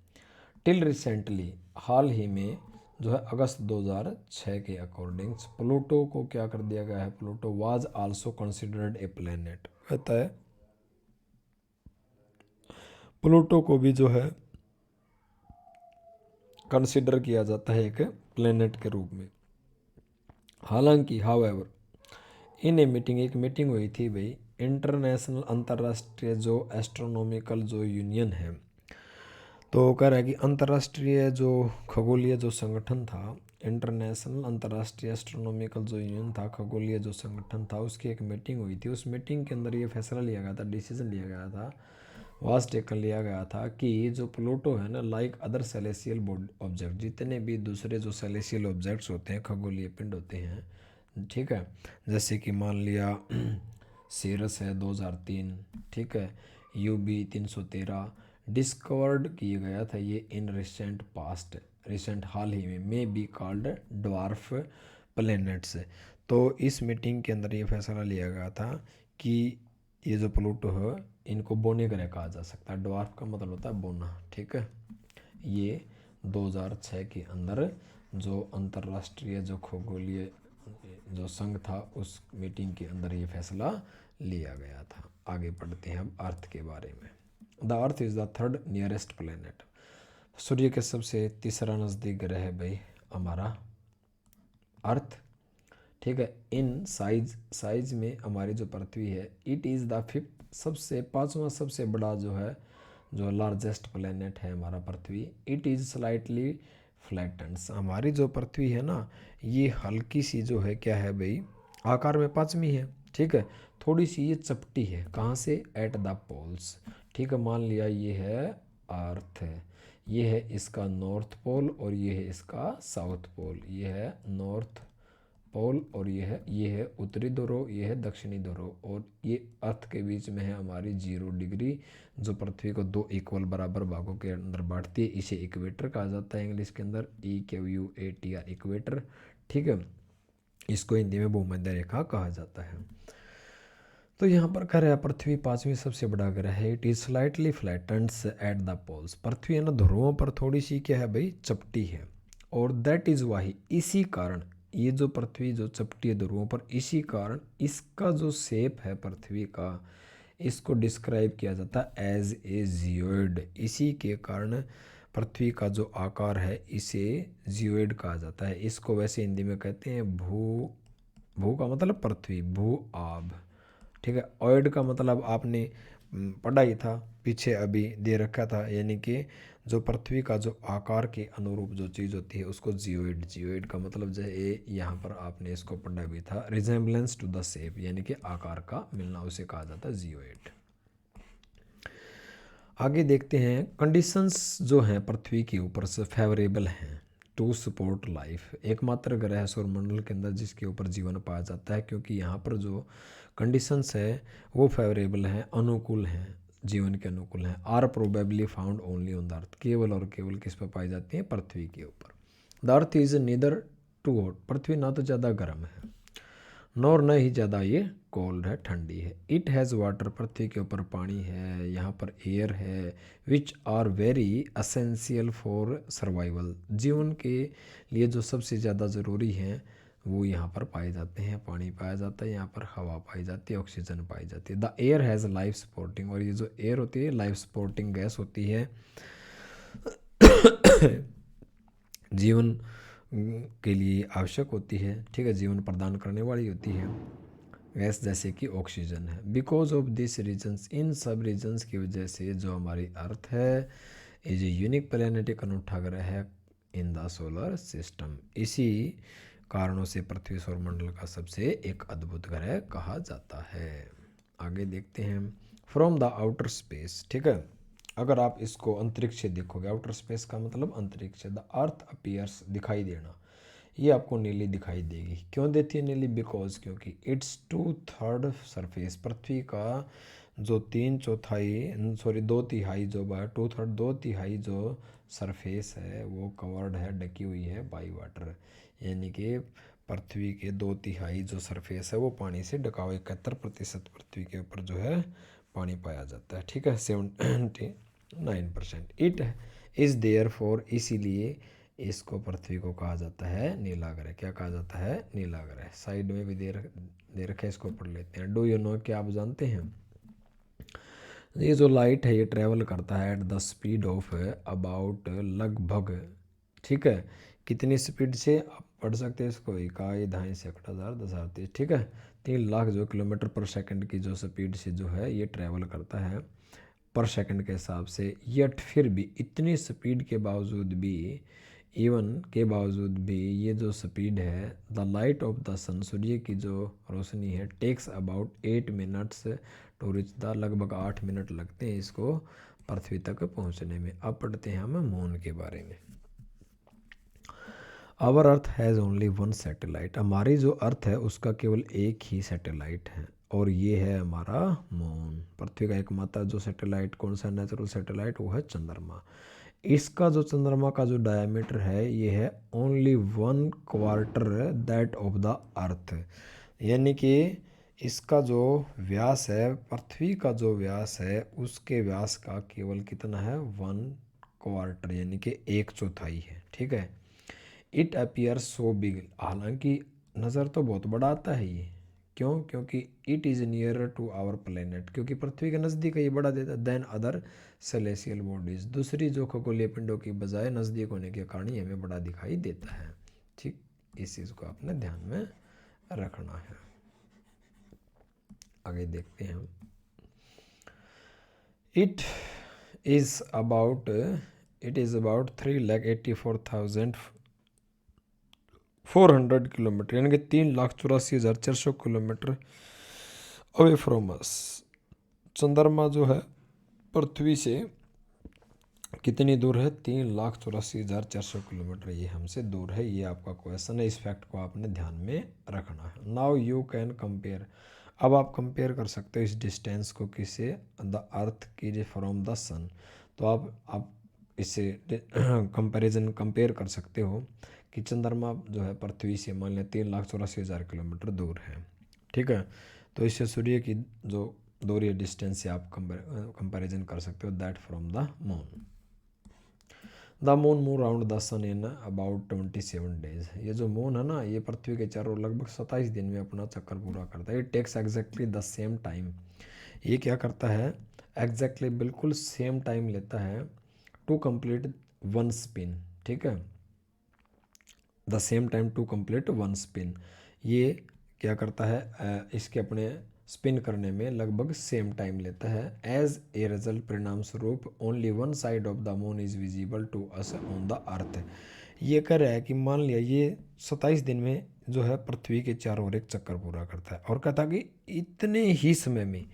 A: टिल रिसेंटली, हाल ही में जो है अगस्त 2006 के अकॉर्डिंग प्लूटो को क्या कर दिया गया है, Pluto was also considered a planet, कहता है प्लूटो को भी जो है कंसिडर किया जाता है एक प्लेनेट के रूप में। हालांकि हाउएवर, इन ए मीटिंग, एक मीटिंग हुई थी भाई, इंटरनेशनल अंतर्राष्ट्रीय जो एस्ट्रोनॉमिकल जो यूनियन है, तो कह रहा है कि अंतर्राष्ट्रीय जो खगोलीय जो संगठन था, इंटरनेशनल अंतर्राष्ट्रीय एस्ट्रोनॉमिकल जो यूनियन था, खगोलीय जो संगठन था, उसकी एक मीटिंग हुई थी। उस मीटिंग के अंदर ये फैसला लिया गया था, डिसीजन लिया गया था, वाज टेकन लिया गया था कि जो प्लूटो है ना, लाइक अदर सेलेसियल ऑब्जेक्ट, जितने भी दूसरे जो सेलेसियल ऑब्जेक्ट्स होते हैं, खगोलीय पिंड होते हैं, ठीक है। जैसे कि मान लिया सीरस है 2003, ठीक है। यूबी 313 डिस्कवर्ड किया गया था ये इन रिसेंट पास्ट, रिसेंट हाल ही में बी कॉल्ड ड्वार्फ प्लैनेट्स। तो इस मीटिंग के अंदर ये फैसला लिया गया था कि ये जो प्लूटो है इनको बोने ग्रह कहा जा सकता है। ड्वार्फ का मतलब होता है बोना, ठीक है। ये 2006 के अंदर जो अंतर्राष्ट्रीय जो खगोलीय जो संघ था उस मीटिंग के अंदर ये फैसला लिया गया था। आगे पढ़ते हैं अब अर्थ के बारे में। The earth is the third nearest planet. सूर्य के सबसे तीसरा नज़दीक ग्रह है भाई हमारा अर्थ, ठीक है। इन साइज में हमारी जो पृथ्वी है, इट इज़ द फिफ्थ सबसे पाँचवा सबसे बड़ा जो है, जो लार्जेस्ट प्लेनेट है हमारा पृथ्वी। It is slightly flattens. हमारी जो पृथ्वी है ना ये हल्की सी जो है क्या है भाई, आकार में पाँचवीं है, ठीक है। थोड़ी सी ये चपटी है, कहाँ से, एट द पोल्स, ठीक है। मान लिया ये है अर्थ है, ये है इसका नॉर्थ पोल और ये है इसका साउथ पोल। ये है नॉर्थ पोल और ये है उत्तरी ध्रुव, ये है दक्षिणी ध्रुव, और ये अर्थ के बीच में है हमारी 0 डिग्री, जो पृथ्वी को 2 इक्वल बराबर भागों के अंदर बांटती है। इसे इक्वेटर कहा जाता है इंग्लिश के अंदर, EQUATR इक्वेटर, ठीक है। इसको हिंदी में भूमध्य रेखा कहा जाता है। तो यहाँ पर कह रहा है पृथ्वी पाँचवीं सबसे बड़ा ग्रह है। It is slightly flattens at the poles. पृथ्वी है ना ध्रुवों पर थोड़ी सी क्या है भाई, चपटी है। और दैट इज वाही, इसी कारण ये जो पृथ्वी जो चपटी है ध्रुवों पर, इसी कारण इसका जो शेप है पृथ्वी का, इसको डिस्क्राइब किया जाता है एज ए जियोइड। इसी के कारण पृथ्वी का जो आकार है इसे जियोइड कहा जाता है। इसको वैसे हिंदी में कहते हैं भू का मतलब पृथ्वी, भू आब, ठीक है। ऑयड का मतलब आपने पढ़ा ही था पीछे, अभी दे रखा था, यानी कि जो पृथ्वी का जो आकार के अनुरूप जो चीज़ होती है उसको जियोइड, जियोइड का मतलब जो है ये यहाँ पर आपने इसको पढ़ा भी था, रिजेम्बलेंस टू द शेप, यानी कि आकार का मिलना, उसे कहा जाता है जियोइड। आगे देखते हैं कंडीशंस जो हैं पृथ्वी के ऊपर से फेवरेबल हैं टू सपोर्ट लाइफ। एकमात्र ग्रह है सौरमंडल के अंदर जिसके ऊपर जीवन पाया जाता है, क्योंकि यहाँ पर जो कंडीशंस है वो फेवरेबल हैं, अनुकूल हैं, जीवन के अनुकूल हैं। Are probably found only on the earth, केवल और केवल किस पर पाई जाती है, पृथ्वी के ऊपर। The earth is neither too hot, पृथ्वी ना तो ज़्यादा गर्म है नॉर न ही ज़्यादा ये कोल्ड है, ठंडी है। इट हैज़ वाटर, पृथ्वी के ऊपर पानी है, यहाँ पर एयर है, which are very essential for survival, जीवन के लिए जो सबसे ज़्यादा ज़रूरी हैं वो यहाँ पर पाए जाते हैं। पानी पाया जाता है, यहाँ पर हवा पाई जाती है, ऑक्सीजन पाई जाती है। The air has life supporting, और ये जो एयर होती है लाइफ सपोर्टिंग गैस होती है, जीवन के लिए आवश्यक होती है, ठीक है, जीवन प्रदान करने वाली होती है गैस, जैसे कि ऑक्सीजन है। बिकॉज ऑफ दिस रीजन्स, इन सब रीजन्स की वजह से जो हमारी अर्थ है इज ए यूनिक प्लैनेट, एक अनूठा ग्रह है इन द सोलर सिस्टम। इसी कारणों से पृथ्वी सौरमंडल का सबसे एक अद्भुत ग्रह कहा जाता है। आगे देखते हैं फ्रॉम द आउटर स्पेस, ठीक है। अगर आप इसको अंतरिक्ष से देखोगे, आउटर स्पेस का मतलब अंतरिक्ष, द अर्थ अपीयर्स दिखाई देना, ये आपको नीली दिखाई देगी। क्यों देती है नीली, बिकॉज क्योंकि इट्स 2/3 सरफेस, पृथ्वी का जो 2/3 जो 2/3 जो सरफेस है वो कवर्ड है, ढकी हुई है बाई वाटर, यानी कि पृथ्वी के 2/3 जो सरफेस है वो पानी से ढका हुआ। 71% पृथ्वी के ऊपर जो है पानी पाया जाता है, ठीक है, 79%। इट इज़ देयर फॉर, इसीलिए इसको पृथ्वी को कहा जाता है नीला ग्रह। क्या कहा जाता है, नीला ग्रह। साइड में भी दे रखा है, इसको पढ़ लेते हैं। डू यू नो, क्या आप जानते हैं, ये जो लाइट है ये ट्रेवल करता है at the speed of about, लगभग, ठीक है, कितनी स्पीड से आप पढ़ सकते हैं इसको, 1.5 ठीक है, 3 लाख जो किलोमीटर पर सेकंड की जो स्पीड से जो है ये ट्रैवल करता है पर सेकंड के हिसाब से। यट फिर भी इतनी स्पीड के बावजूद भी, इवन के बावजूद भी ये जो स्पीड है, the light of the sun, सूर्य की जो रोशनी है, takes about 8 minutes to reach the, लगभग 8 मिनट लगते हैं इसको पृथ्वी तक पहुंचने में। अब पढ़ते हैं हम मून के बारे में। Our earth has only one satellite, हमारी जो अर्थ है उसका केवल एक ही सैटेलाइट है और ये है हमारा मून। पृथ्वी का एकमात्र जो सैटेलाइट कौन सा नेचुरल सैटेलाइट, वो है चंद्रमा। इसका जो चंद्रमा का जो डायमीटर है ये है ओनली 1/4 दैट ऑफ द अर्थ, यानी कि इसका जो व्यास है, पृथ्वी का जो व्यास है उसके व्यास का केवल कितना है 1/4, यानी कि 1/4 है। ठीक है। इट अपीयर सो बिग, हालांकि नज़र तो बहुत बड़ा आता है ये, क्यों? क्योंकि it is nearer to our planet, क्योंकि पृथ्वी के नज़दीक है ये बड़ा देता है देन अदर सेलेसियल बॉडीज, दूसरी जो खगोलीय पिंडों की बजाय नज़दीक होने के कारण ये हमें बड़ा दिखाई देता है। ठीक, इस चीज़ को आपने ध्यान में रखना है। आगे देखते हैं हम। इट इज़ अबाउट 3,84,400 किलोमीटर, यानी कि 3,84,400 किलोमीटर अवे फ्रॉम अस। चंद्रमा जो है पृथ्वी से कितनी दूर है? 3,84,400 किलोमीटर ये हमसे दूर है। ये आपका क्वेश्चन है, इस फैक्ट को आपने ध्यान में रखना है। नाउ यू कैन कंपेयर, अब आप कंपेयर कर सकते हो इस डिस्टेंस को किसे? द अर्थ की फ्रॉम द सन। तो आप इससे कंपेयर कर सकते हो कि चंद्रमा जो है पृथ्वी से मान लिया 3,84,000 किलोमीटर दूर है। ठीक है। तो इससे सूर्य की जो दूरी है, डिस्टेंस से आप कंपैरिजन कर सकते हो that from the moon. The moon move round the sun in about 27 days. ये जो मून है ना, ये पृथ्वी के चारों लगभग 27 दिन में अपना चक्कर पूरा करता है। It takes exactly the same time, ये क्या करता है? एग्जैक्टली बिल्कुल सेम टाइम लेता है टू कंप्लीट वन स्पिन। ठीक है, the same time to complete one spin, ये क्या करता है? इसके अपने स्पिन करने में लगभग सेम टाइम लेता है। एज ए रिजल्ट, परिणाम स्वरूप only one side of the moon is visible to us on the earth. ये कह रहा है कि मान लिया ये 27 दिन में जो है पृथ्वी के चारों ओर एक चक्कर पूरा करता है, और कहता कि इतने ही समय में,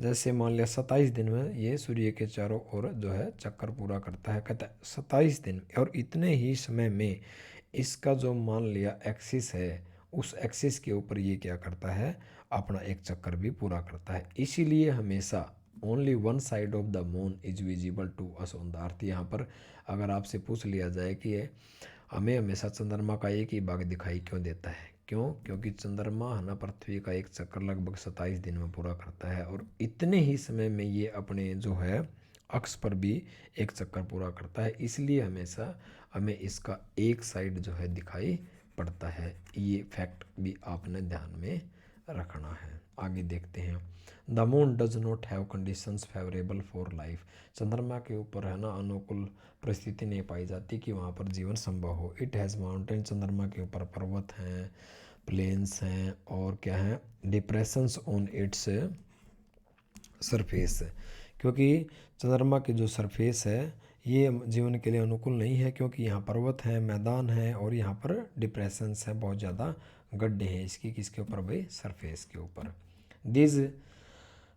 A: जैसे मान लिया 27 दिन में ये सूर्य के चारों ओर जो है चक्कर पूरा करता है, कहता है 27 दिन और इतने ही समय में इसका जो मान लिया एक्सिस है, उस एक्सिस के ऊपर ये क्या करता है? अपना एक चक्कर भी पूरा करता है। इसीलिए हमेशा only one side of the moon is visible to us on the earth. यहाँ पर अगर आपसे पूछ लिया जाए कि हमें हमेशा चंद्रमा का एक ही भाग दिखाई क्यों देता है, क्यों? क्योंकि चंद्रमा है ना पृथ्वी का एक चक्कर लगभग 27 दिन में पूरा करता है, और इतने ही समय में ये अपने जो है अक्ष पर भी एक चक्कर पूरा करता है, इसलिए हमेशा हमें इसका एक साइड जो है दिखाई पड़ता है। ये फैक्ट भी आपने ध्यान में रखना है। आगे देखते हैं। The moon does not have conditions favourable for life. चंद्रमा के ऊपर है ना अनुकूल परिस्थिति नहीं पाई जाती कि वहाँ पर जीवन संभव हो। इट हैज़ माउंटेन, चंद्रमा के ऊपर पर्वत हैं, प्लेन्स हैं, और क्या है? डिप्रेशंस ऑन इट्स सरफेस, क्योंकि चंद्रमा की जो सरफेस है ये जीवन के लिए अनुकूल नहीं है, क्योंकि यहाँ पर्वत हैं, मैदान है, और यहाँ पर डिप्रेशंस है, बहुत ज़्यादा गड्ढे हैं इसकी, किसके ऊपर भाई? सरफेस के ऊपर। This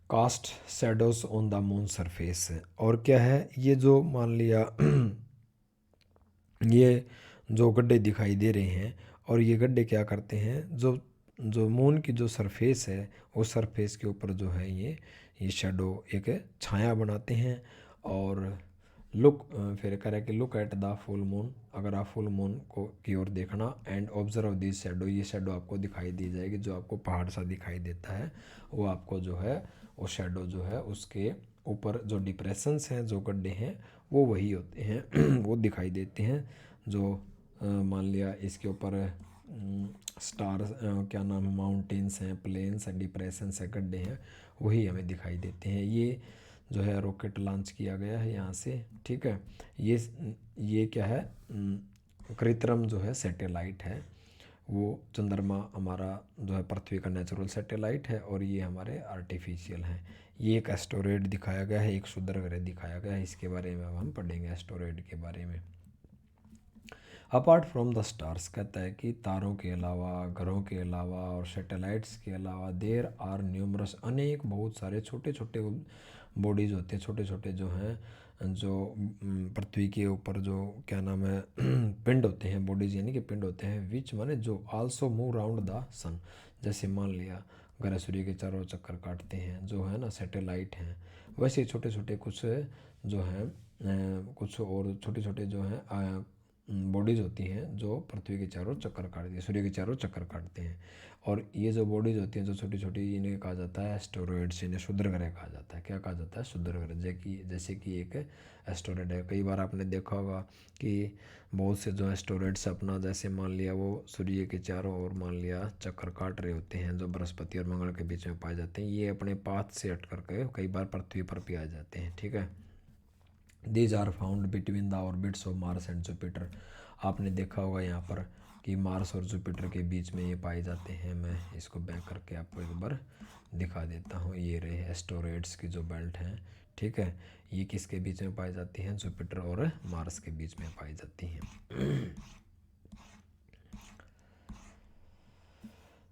A: cast shadows on the moon surface, और क्या है? ये जो मान लिया ये जो गड्ढे दिखाई दे रहे हैं, और ये गड्ढे क्या करते हैं? जो जो मून की जो सरफेस है उस सरफेस के ऊपर जो है ये शेडो एक छाया बनाते हैं। और लुक, फिर कह रहा है कि look at the full moon, अगर आप फुल मून को की ओर देखना, एंड ऑब्जर्व दिस शेडो, ये शेडो आपको दिखाई दी जाएगी, जो आपको पहाड़ सा दिखाई देता है वो आपको जो है वो शेडो जो है उसके ऊपर जो डिप्रेशंस हैं, जो गड्ढे हैं, वो वही होते हैं वो दिखाई देते हैं। जो मान लिया इसके ऊपर स्टार क्या नाम है, माउंटेन्स हैं, प्लेन्स हैं, डिप्रेशंस हैं, गड्ढे हैं, वही हमें दिखाई देते हैं। ये जो है रॉकेट लॉन्च किया गया है यहाँ से। ठीक है, ये क्या है? कृत्रिम जो है सैटेलाइट है, वो चंद्रमा हमारा जो है पृथ्वी का नेचुरल सैटेलाइट है, और ये हमारे आर्टिफिशियल हैं। ये एक एस्टेरॉयड दिखाया गया है, एक क्षुद्र ग्रह दिखाया गया है, इसके बारे में अब हम पढ़ेंगे एस्टेरॉयड के बारे में। अपार्ट फ्रॉम द स्टार्स, कहता है कि तारों के अलावा, ग्रहों के अलावा और सैटेलाइट्स के अलावा देर आर न्यूमरस, अनेक बहुत सारे छोटे छोटे बॉडीज होते हैं, छोटे छोटे जो हैं, जो पृथ्वी के ऊपर जो क्या नाम है पिंड होते हैं, बॉडीज यानी कि पिंड होते हैं, विच माने जो आल्सो मूव राउंड द सन। जैसे मान लिया ग्रह सूर्य के चारों चक्कर काटते हैं, जो है ना सैटेलाइट हैं, वैसे छोटे छोटे कुछ जो हैं कुछ और छोटे छोटे जो हैं बॉडीज़ होती हैं जो पृथ्वी के चारों चक्कर काटती है, सूर्य के चारों चक्कर काटते हैं। और ये जो बॉडीज़ होती हैं जो छोटी छोटी, इन्हें कहा जाता है एस्टेरॉइड्स, इन्हें क्षुद्र ग्रह कहा जाता है। क्या कहा जाता है? क्षुद्र ग्रह। जैसे कि एक एस्टेरॉइड है। कई बार आपने देखा होगा कि बहुत से जो एस्टेरॉइड्स अपना, जैसे मान लिया वो सूर्य के चारों ओर मान लिया चक्कर काट रहे होते हैं, जो बृहस्पति और मंगल के बीच में पाए जाते हैं, ये अपने पाथ से हट करके कई बार पृथ्वी पर भी आ जाते हैं। ठीक है। These are found between the orbits of Mars and Jupiter. आपने देखा होगा यहाँ पर कि मार्स और जुपिटर के बीच में ये पाए जाते हैं। मैं इसको बैक करके आपको एक बार दिखा देता हूँ। ये रहे एस्टेरॉइड्स की जो बेल्ट हैं, ठीक है, ये किसके बीच में पाई जाती हैं? जुपिटर और मार्स के बीच में पाई जाती हैं।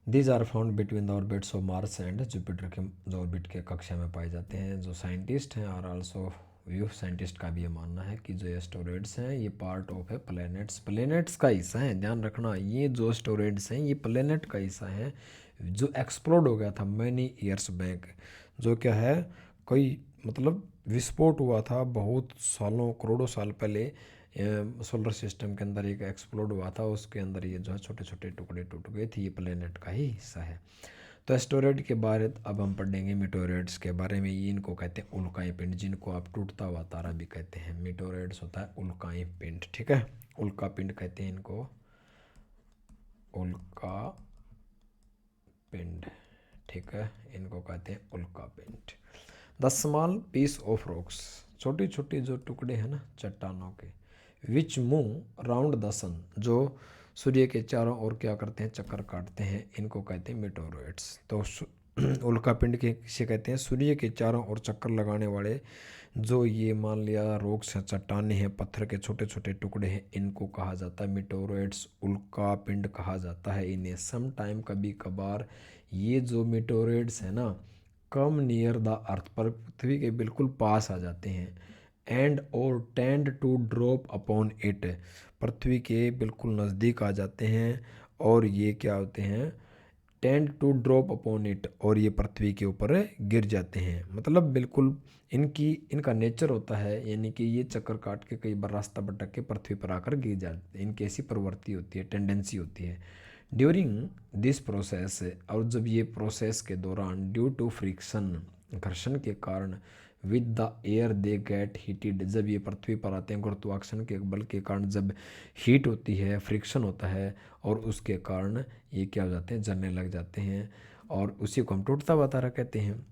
A: These are found between the orbits of Mars and Jupiter के जो ऑर्बिट के कक्षा में पाए जाते हैं। जो साइंटिस्ट हैं आर आल्सो व्यू, साइंटिस्ट का भी ये मानना है कि जो एस्टेरॉइड्स हैं ये पार्ट ऑफ है प्लैनेट्स का हिस्सा है। ध्यान रखना, ये जो एस्टेरॉइड्स हैं ये प्लैनेट का हिस्सा है जो एक्सप्लोड हो गया था मैनी ईयर्स बैक। जो क्या है, कोई मतलब विस्फोट हुआ था बहुत सालों, करोड़ों साल पहले सोलर सिस्टम के अंदर एक एक्सप्लोड हुआ था, उसके अंदर ये जो है छोटे छोटे टुकड़े टूट गए थे। ये प्लेनेट का ही हिस्सा है। तो एस्टेरॉइड के बारे अब हम पढ़ेंगे मीटोरॉइड्स के बारे में। ये इनको कहते हैं उल्काई पिंड, जिनको आप टूटता हुआ तारा भी कहते हैं। मीटोरॉइड्स होता है उल्काई पिंड, ठीक है, उल्का पिंड कहते हैं इनको, उल्का पिंड, ठीक है, इनको कहते हैं उल्का पिंड। The small piece of rocks, छोटी छोटी जो टुकड़े हैं ना चट्टानों के, which move round the sun, जो सूर्य के चारों ओर क्या करते हैं? चक्कर काटते हैं, इनको कहते हैं मीटोरॉइड्स। तो उल्का पिंड के किसे कहते हैं? सूर्य के चारों ओर चक्कर लगाने वाले जो ये मान लिया रॉक्स हैं, चट्टाने हैं, पत्थर के छोटे छोटे टुकड़े हैं, इनको कहा जाता है मीटोरॉइड्स, उल्का पिंड कहा जाता है इन्हें। सम टाइम, कभी कभार ये जो मीटोरॉइड्स हैं ना कम नियर द अर्थ, पर पृथ्वी के बिल्कुल पास आ जाते हैं, एंड और tend to drop upon it, पृथ्वी के बिल्कुल नज़दीक आ जाते हैं, और ये क्या होते हैं? Tend to drop upon it, और ये पृथ्वी के ऊपर गिर जाते हैं। मतलब बिल्कुल इनका नेचर होता है, यानी कि ये चक्कर काट के कई बार रास्ता भटक के पृथ्वी पर आकर गिर जाते हैं। इनकी ऐसी प्रवृत्ति होती है, टेंडेंसी होती है। ड्यूरिंग दिस प्रोसेस, और जब ये प्रोसेस के दौरान, ड्यू टू फ्रिक्शन, घर्षण के कारण, with the air they get heated, जब ये पृथ्वी पर आते हैं गुरुत्वाकर्षण के बल के कारण जब हीट होती है, फ्रिक्शन होता है, और उसके कारण ये क्या हो जाते हैं? जलने लग जाते हैं, और उसी को हम टूटता हुआ तारा कहते हैं।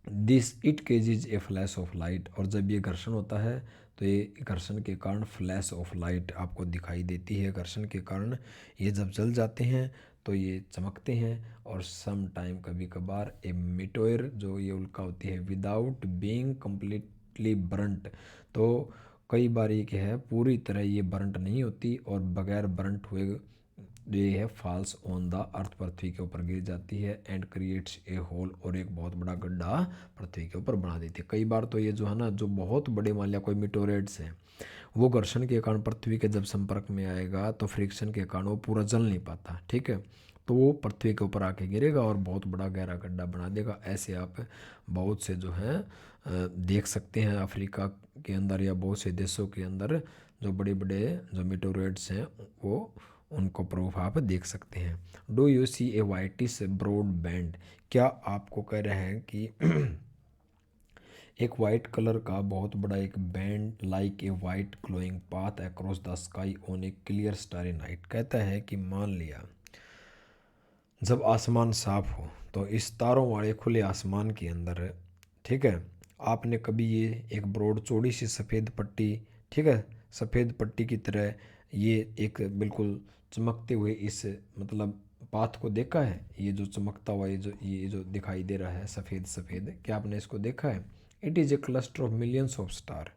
A: This it causes a flash of light, और जब ये घर्षण होता है तो ये घर्षण के कारण फ्लैश ऑफ लाइट आपको दिखाई देती है। घर्षण के कारण ये जब जल जाते हैं तो ये चमकते हैं। और सम टाइम, कभी कभार, ए मिटोयर, जो ये उल्का होती है, विदाउट बीइंग कम्प्लीटली बर्नट, तो कई बार ये क्या है पूरी तरह ये बर्नट नहीं होती, और बगैर बर्नट हुए ये है फॉल्स ऑन द अर्थ, पृथ्वी के ऊपर गिर जाती है, एंड क्रिएट्स ए होल, और एक बहुत बड़ा गड्ढा पृथ्वी के ऊपर बना देती है। कई बार तो ये जो है ना, जो बहुत बड़े मान लिया कोई मीटोरॉइड्स है, वो घर्षण के कारण पृथ्वी के जब संपर्क में आएगा तो फ्रिक्शन के कारण वो पूरा जल नहीं पाता, ठीक है, तो वो पृथ्वी के ऊपर आके गिरेगा और बहुत बड़ा गहरा गड्ढा बना देगा। ऐसे आप बहुत से जो हैं देख सकते हैं अफ्रीका के अंदर या बहुत से देशों के अंदर जो बड़े बड़े जो मीटोरॉइड्स हैं, वो उनको प्रूफ आप देख सकते हैं। Do you see a whitish broad band, क्या आपको कह रहे हैं कि एक वाइट कलर का बहुत बड़ा एक band, like a white glowing path across the sky on A clear starry night. कहता है कि मान लिया जब आसमान साफ हो तो इस तारों वाले खुले आसमान के अंदर, ठीक है, आपने कभी ये एक ब्रॉड चौड़ी सी सफ़ेद पट्टी, ठीक है, सफ़ेद पट्टी की तरह ये एक बिल्कुल चमकते हुए इस मतलब पाथ को देखा है? ये जो चमकता हुआ ये जो दिखाई दे रहा है सफ़ेद सफ़ेद, क्या आपने इसको देखा है? It is A cluster of millions of star,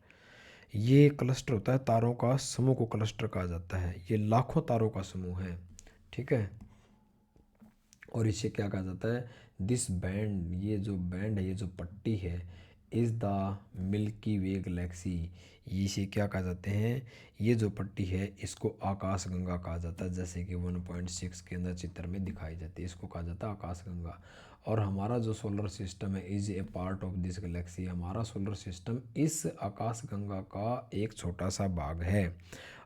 A: ये क्लस्टर होता है तारों का समूह को क्लस्टर कहा जाता है। ये लाखों तारों का समूह है, ठीक है। और इसे क्या कहा जाता है, दिस बैंड, ये जो बैंड है, ये जो पट्टी है, is the milky way Galaxy, इसे क्या कहा जाते हैं, ये जो पट्टी है इसको आकाश गंगा कहा जाता है। जैसे कि 1.6 के अंदर चित्र में दिखाई जाती है, इसको कहा जाता है आकाश गंगा। और हमारा जो सोलर सिस्टम है is a part of this Galaxy, हमारा सोलर सिस्टम इस आकाश गंगा का एक छोटा सा भाग है।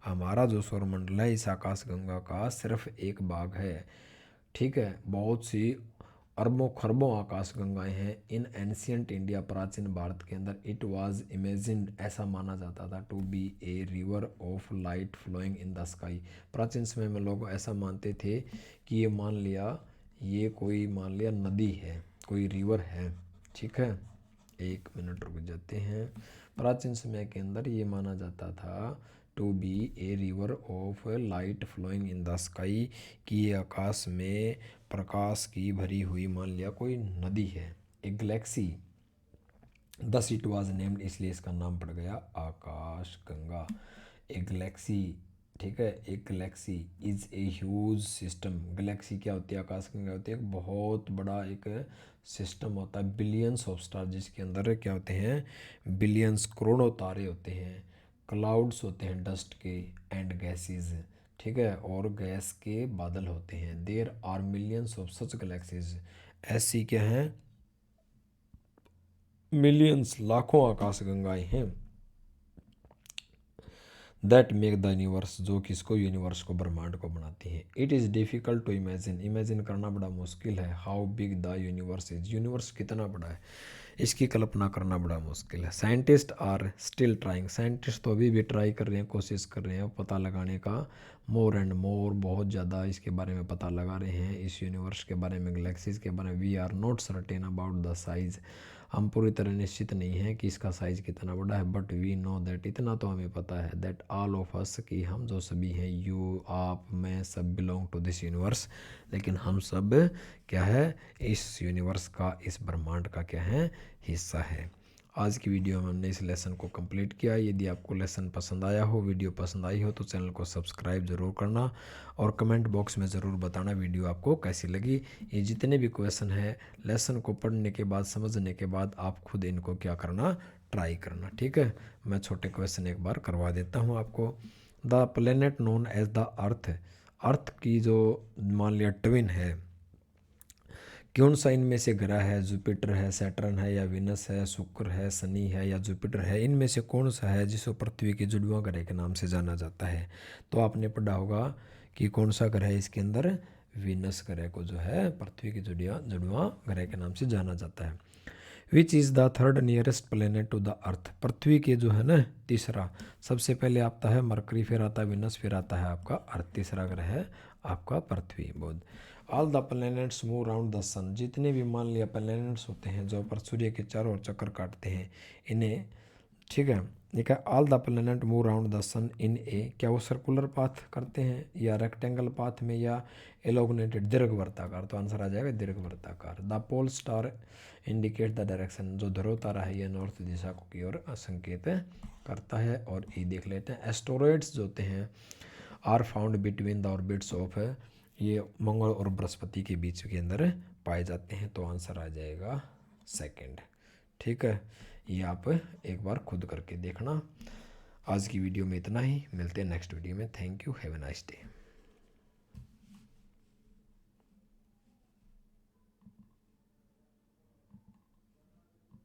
A: हमारा जो सौरमंडल है इस आकाश गंगा का सिर्फ एक भाग है, ठीक है। बहुत सी अरबों खरबों आकाश गंगाएं हैं इन एंशियंट इंडिया, प्राचीन भारत के अंदर। इट वाज इमेजिन्ड, ऐसा माना जाता था, to be a river of light flowing in the sky. प्राचीन समय में लोग ऐसा मानते थे कि ये मान लिया, ये कोई मान लिया नदी है, कोई रिवर है, ठीक है। एक मिनट रुक जाते हैं। प्राचीन समय के अंदर ये माना जाता था to be a river of light flowing in the sky, कि ये आकाश में प्रकाश की भरी हुई मान लिया कोई नदी है, एक Galaxy. Thus it was named, इसलिए इसका नाम पड़ गया आकाश गंगा, एक गैलेक्सी, ठीक है। एक Galaxy is a huge system, Galaxy क्या होती है, आकाश गंगा होती है एक बहुत बड़ा एक सिस्टम होता है, बिलियंस ऑफ स्टार, जिसके अंदर क्या होते हैं, बिलियंस करोड़ों तारे होते हैं, क्लाउड्स होते हैं डस्ट के, एंड गैसेज, ठीक है, और गैस के बादल होते हैं। There are millions of such galaxies, ऐसी क्या हैं, मिलियंस, लाखों आकाश गंगाएं हैं। दैट मेक द यूनिवर्स, जो कि इसको यूनिवर्स को, ब्रह्मांड को बनाती है। It is difficult to imagine, imagine करना बड़ा मुश्किल है। How big the universe is, universe कितना बड़ा है, इसकी कल्पना करना बड़ा मुश्किल है। Scientist are still trying, scientist तो अभी भी ट्राई कर रहे हैं, कोशिश कर रहे हैं पता लगाने का, मोर एंड मोर, बहुत ज़्यादा इसके बारे में पता लगा रहे हैं, इस यूनिवर्स के बारे में, गैलेक्सीज के बारे में। We are not certain about the size, हम पूरी तरह निश्चित नहीं है कि इसका साइज़ कितना बड़ा है। बट वी नो दैट, इतना तो हमें पता है, दैट ऑल ऑफ अस, कि हम जो सभी हैं, यू, आप, मैं, सब बिलोंग टू दिस यूनिवर्स, लेकिन हम सब क्या है, इस यूनिवर्स का, इस ब्रह्मांड का क्या है, हिस्सा है। आज की वीडियो में हमने इस लेसन को कंप्लीट किया। यदि आपको लेसन पसंद आया हो, वीडियो पसंद आई हो, तो चैनल को सब्सक्राइब ज़रूर करना और कमेंट बॉक्स में ज़रूर बताना वीडियो आपको कैसी लगी। ये जितने भी क्वेश्चन हैं, लेसन को पढ़ने के बाद, समझने के बाद आप खुद इनको क्या करना, ट्राई करना, ठीक है। मैं छोटे क्वेश्चन एक बार करवा देता हूँ आपको। The planet known as the earth, earth की जो मान लिया ट्विन है, कौन सा इनमें से ग्रह है, जुपिटर है, सैटर्न है, या विनस है, शुक्र है, शनि है, या जुपिटर है, इनमें से कौन सा है जिसको पृथ्वी के जुड़वां ग्रह के नाम से जाना जाता है। तो आपने पढ़ा होगा कि कौन सा ग्रह है इसके अंदर, विनस ग्रह को जो है पृथ्वी के जुड़वां ग्रह के नाम से जाना जाता है। Which is the third nearest planet to the earth, पृथ्वी के जो है ना तीसरा, सबसे पहले आता है मरकरी, फिर आता है विनस, फिर आता है आपका अर्थ, तीसरा ग्रह है आपका पृथ्वी। बहुत all the planets move round the sun, जितने भी मान लिया प्लैनेट्स होते हैं जो पर सूर्य के चारों ओर चक्कर काटते हैं, इन्हें, ठीक है, देखा, all the planet move round the sun in a, क्या वो सर्कुलर पाथ करते हैं, या रेक्टेंगल पाथ में, या एलोगनेटेड, दीर्घ वर्ताकार, तो आंसर आ जाएगा दीर्घ वर्ताकार। The pole star indicate the direction, जो ध्रुव तारा है यह नॉर्थ दिशा की ओर संकेत करता है। और ई देख लेते हैं, एस्टेरॉइड्स जो होते हैं are found between the orbits of, ये मंगल और बृहस्पति के बीच के अंदर पाए जाते हैं, तो आंसर आ जाएगा सेकंड, ठीक है। ये आप एक बार खुद करके देखना। आज की वीडियो में इतना ही, मिलते हैं नेक्स्ट वीडियो में। Thank you, have a nice day.